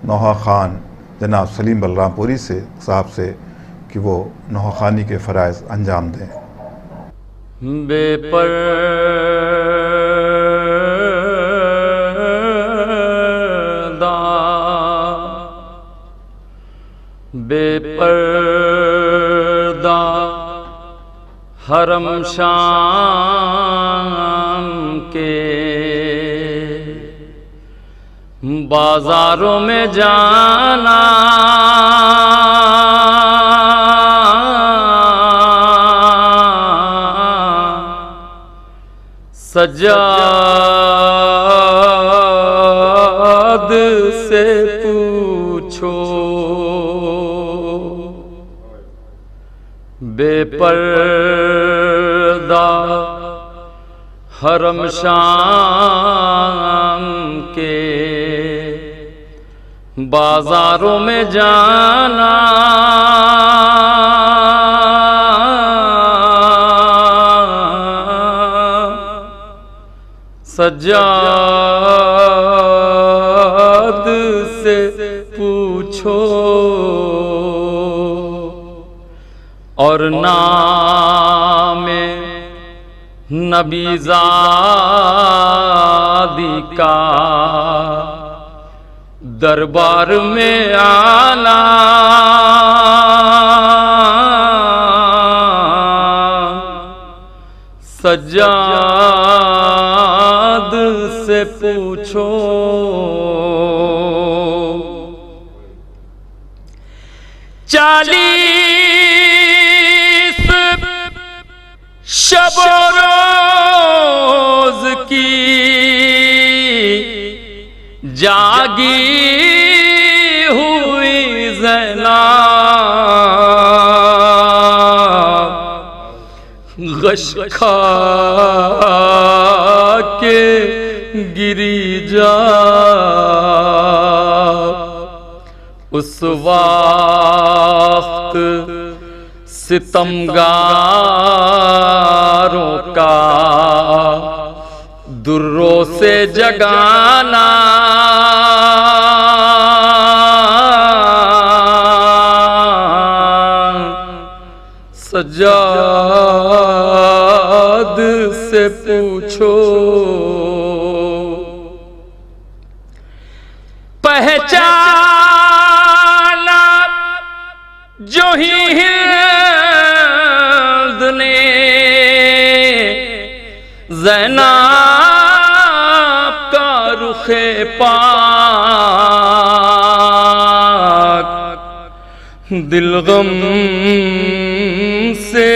S1: نوحہ خان جناب سلیم بلرام پوری سے صاحب سے کہ وہ نوحہ خوانی کے فرائض انجام دیں۔
S6: بے پردہ بے پردہ حرم شام کے بازاروں میں جانا، سجاد سے پوچھو بے پردہ حرم شام کے بازاروں میں جانا، سجاد سے پوچھو اور نام نبی زادی کا دربار میں آنا، سجاد سے پوچھو۔ چالیس شب و روز کی جاگی ہوئی زینب غش کھا کے گری جا، اس وقت ستمگاروں کا دروں سے جگانا، سجاد سے پوچھو پہچانا جو ہی ہند نے زینب کا رخ پاک، دل غم سے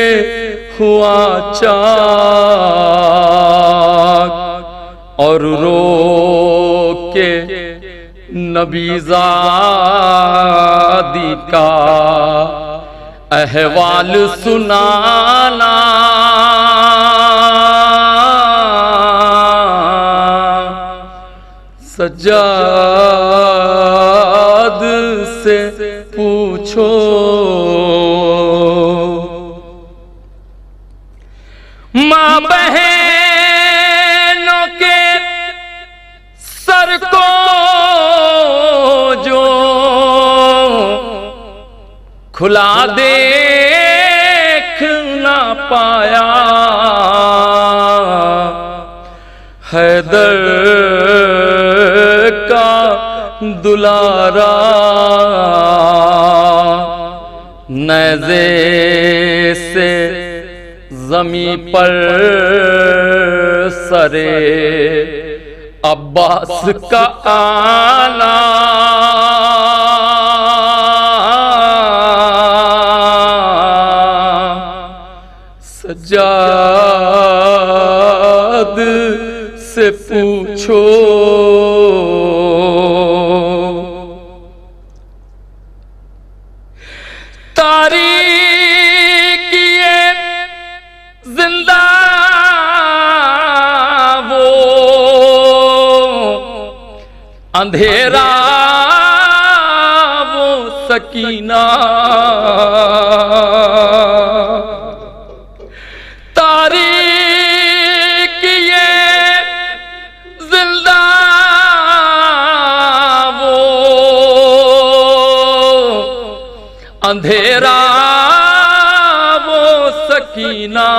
S6: ہوا چاک، اور رو کے نبی زادی کا احوال سنانا، سجاد سے پوچھو ماں بہنوں کے سر کو جو کھلا دیکھ نہ پایا، حیدر کا دلارا نیزے سے زمیں پر سرے عباس کا آنا، سجاد سے پوچھو تاریکی زندہ وہ اندھیرا وہ سکینہ، تاریکی زندہ وہ اندھیرا وہ سکینہ،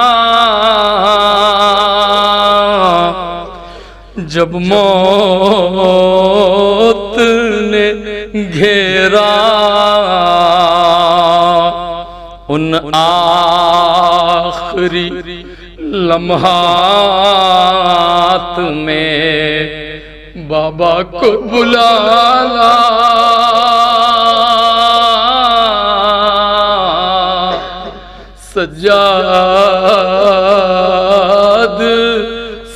S6: جب موت نے گھیرا ان آخری لمحات میں بابا کو بلانا، سجاد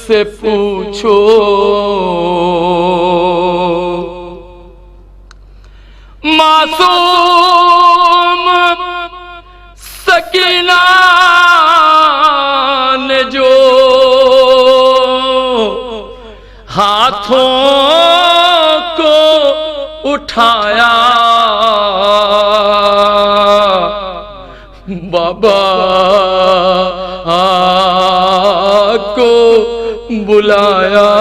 S6: سے پوچھو معصوم سکینہ نے جو ہاتھوں کو اٹھایا، بابا کو بلایا،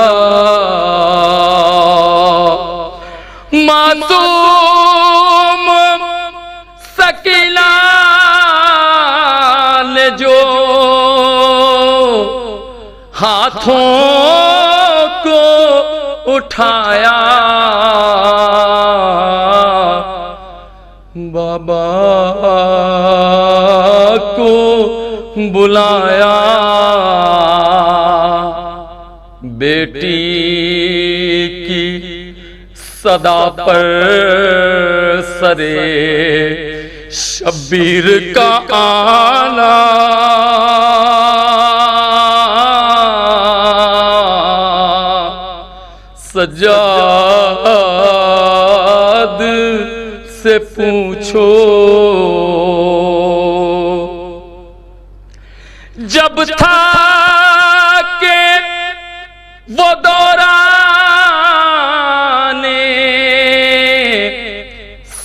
S6: معصوم سکینہ نے جو ہاتھوں کو اٹھایا، بابا کو بلایا، بیٹی کی صدا پر سرے شبیر کا آنا، سجاد سے پوچھو جب تھا کہ وہ دوران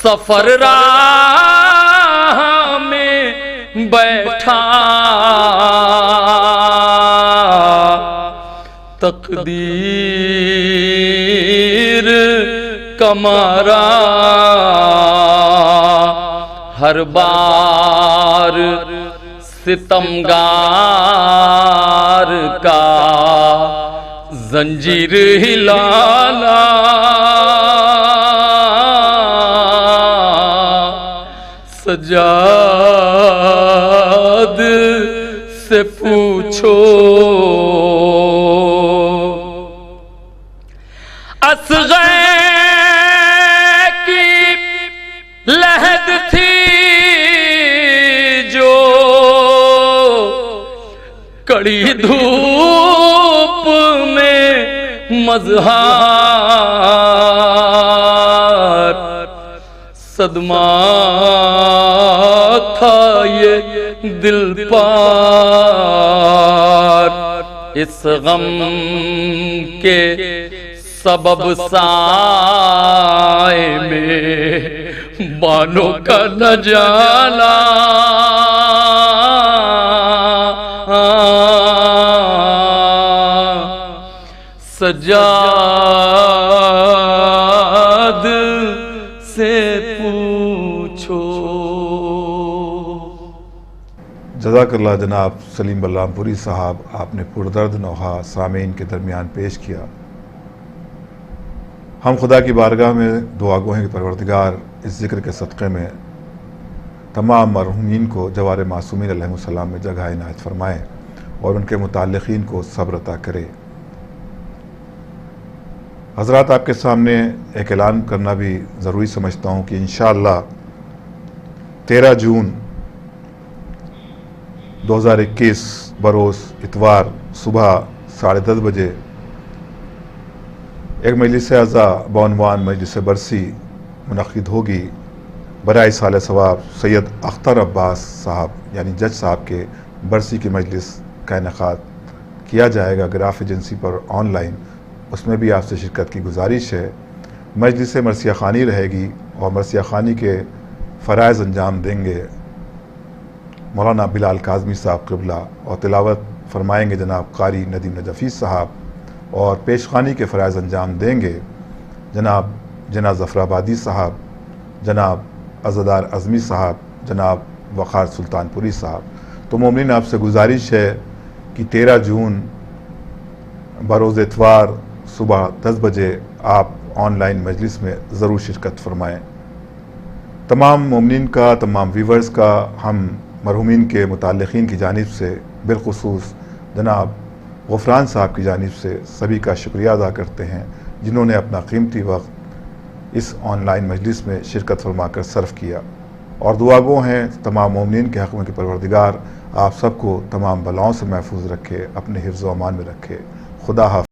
S6: سفر راہ میں بیٹھا تقدیر کمارا ہر بار ستمگار کا زنجیر ہلانا سجاد سے پوچھو اصغر کی لہد تھی جو کڑی دھوپ میں مظہر صدمہ تھا یہ دل پار اس غم کے سبب سائے میں بانوں کا نہ جانا سجاد سے پوچھو.
S1: جزاک اللہ جناب سلیم بلرام پوری صاحب، آپ نے پردرد نوحہ سامعین کے درمیان پیش کیا. ہم خدا کی بارگاہ میں دعا گو ہیں کہ پروردگار اس ذکر کے صدقے میں تمام مرحومین کو جوار معصومین علیہ السلام میں جگہ عنایت فرمائے اور ان کے متعلقین کو صبر عطا کرے. حضرات، آپ کے سامنے ایک اعلان کرنا بھی ضروری سمجھتا ہوں کہ انشاءاللہ 13 جون 2021 بروز اتوار صبح 10:30 بجے ایک مجلس اعزا بعنوان مجلس برسی منعقد ہوگی برائے سال ثواب سید اختر عباس صاحب یعنی جج صاحب کے برسی کی مجلس کا انعقاد کیا جائے گا گراف ایجنسی پر آن لائن. اس میں بھی آپ سے شرکت کی گزارش ہے. مجلس مرثیہ خوانی رہے گی اور مرثیہ خوانی کے فرائض انجام دیں گے مولانا بلال کاظمی صاحب قبلہ اور تلاوت فرمائیں گے جناب قاری ندیم نجفی صاحب اور پیشخوانی کے فرائض انجام دیں گے جناب ظفر آبادی صاحب، جناب عزادار اعظمی صاحب، جناب وقار سلطان پوری صاحب. تو مومنین آپ سے گزارش ہے کہ 13 جون بروز اتوار صبح 10 بجے آپ آن لائن مجلس میں ضرور شرکت فرمائیں. تمام مومنین کا، تمام ویورز کا ہم مرحومین کے متعلقین کی جانب سے بالخصوص جناب غفران صاحب کی جانب سے سبھی کا شکریہ ادا کرتے ہیں جنہوں نے اپنا قیمتی وقت اس آن لائن مجلس میں شرکت فرما کر صرف کیا. اور دعا گو ہیں تمام مومنین کے حق میں کہ پروردگار آپ سب کو تمام بلاؤں سے محفوظ رکھے، اپنے حفظ و امان میں رکھے. خدا حافظ.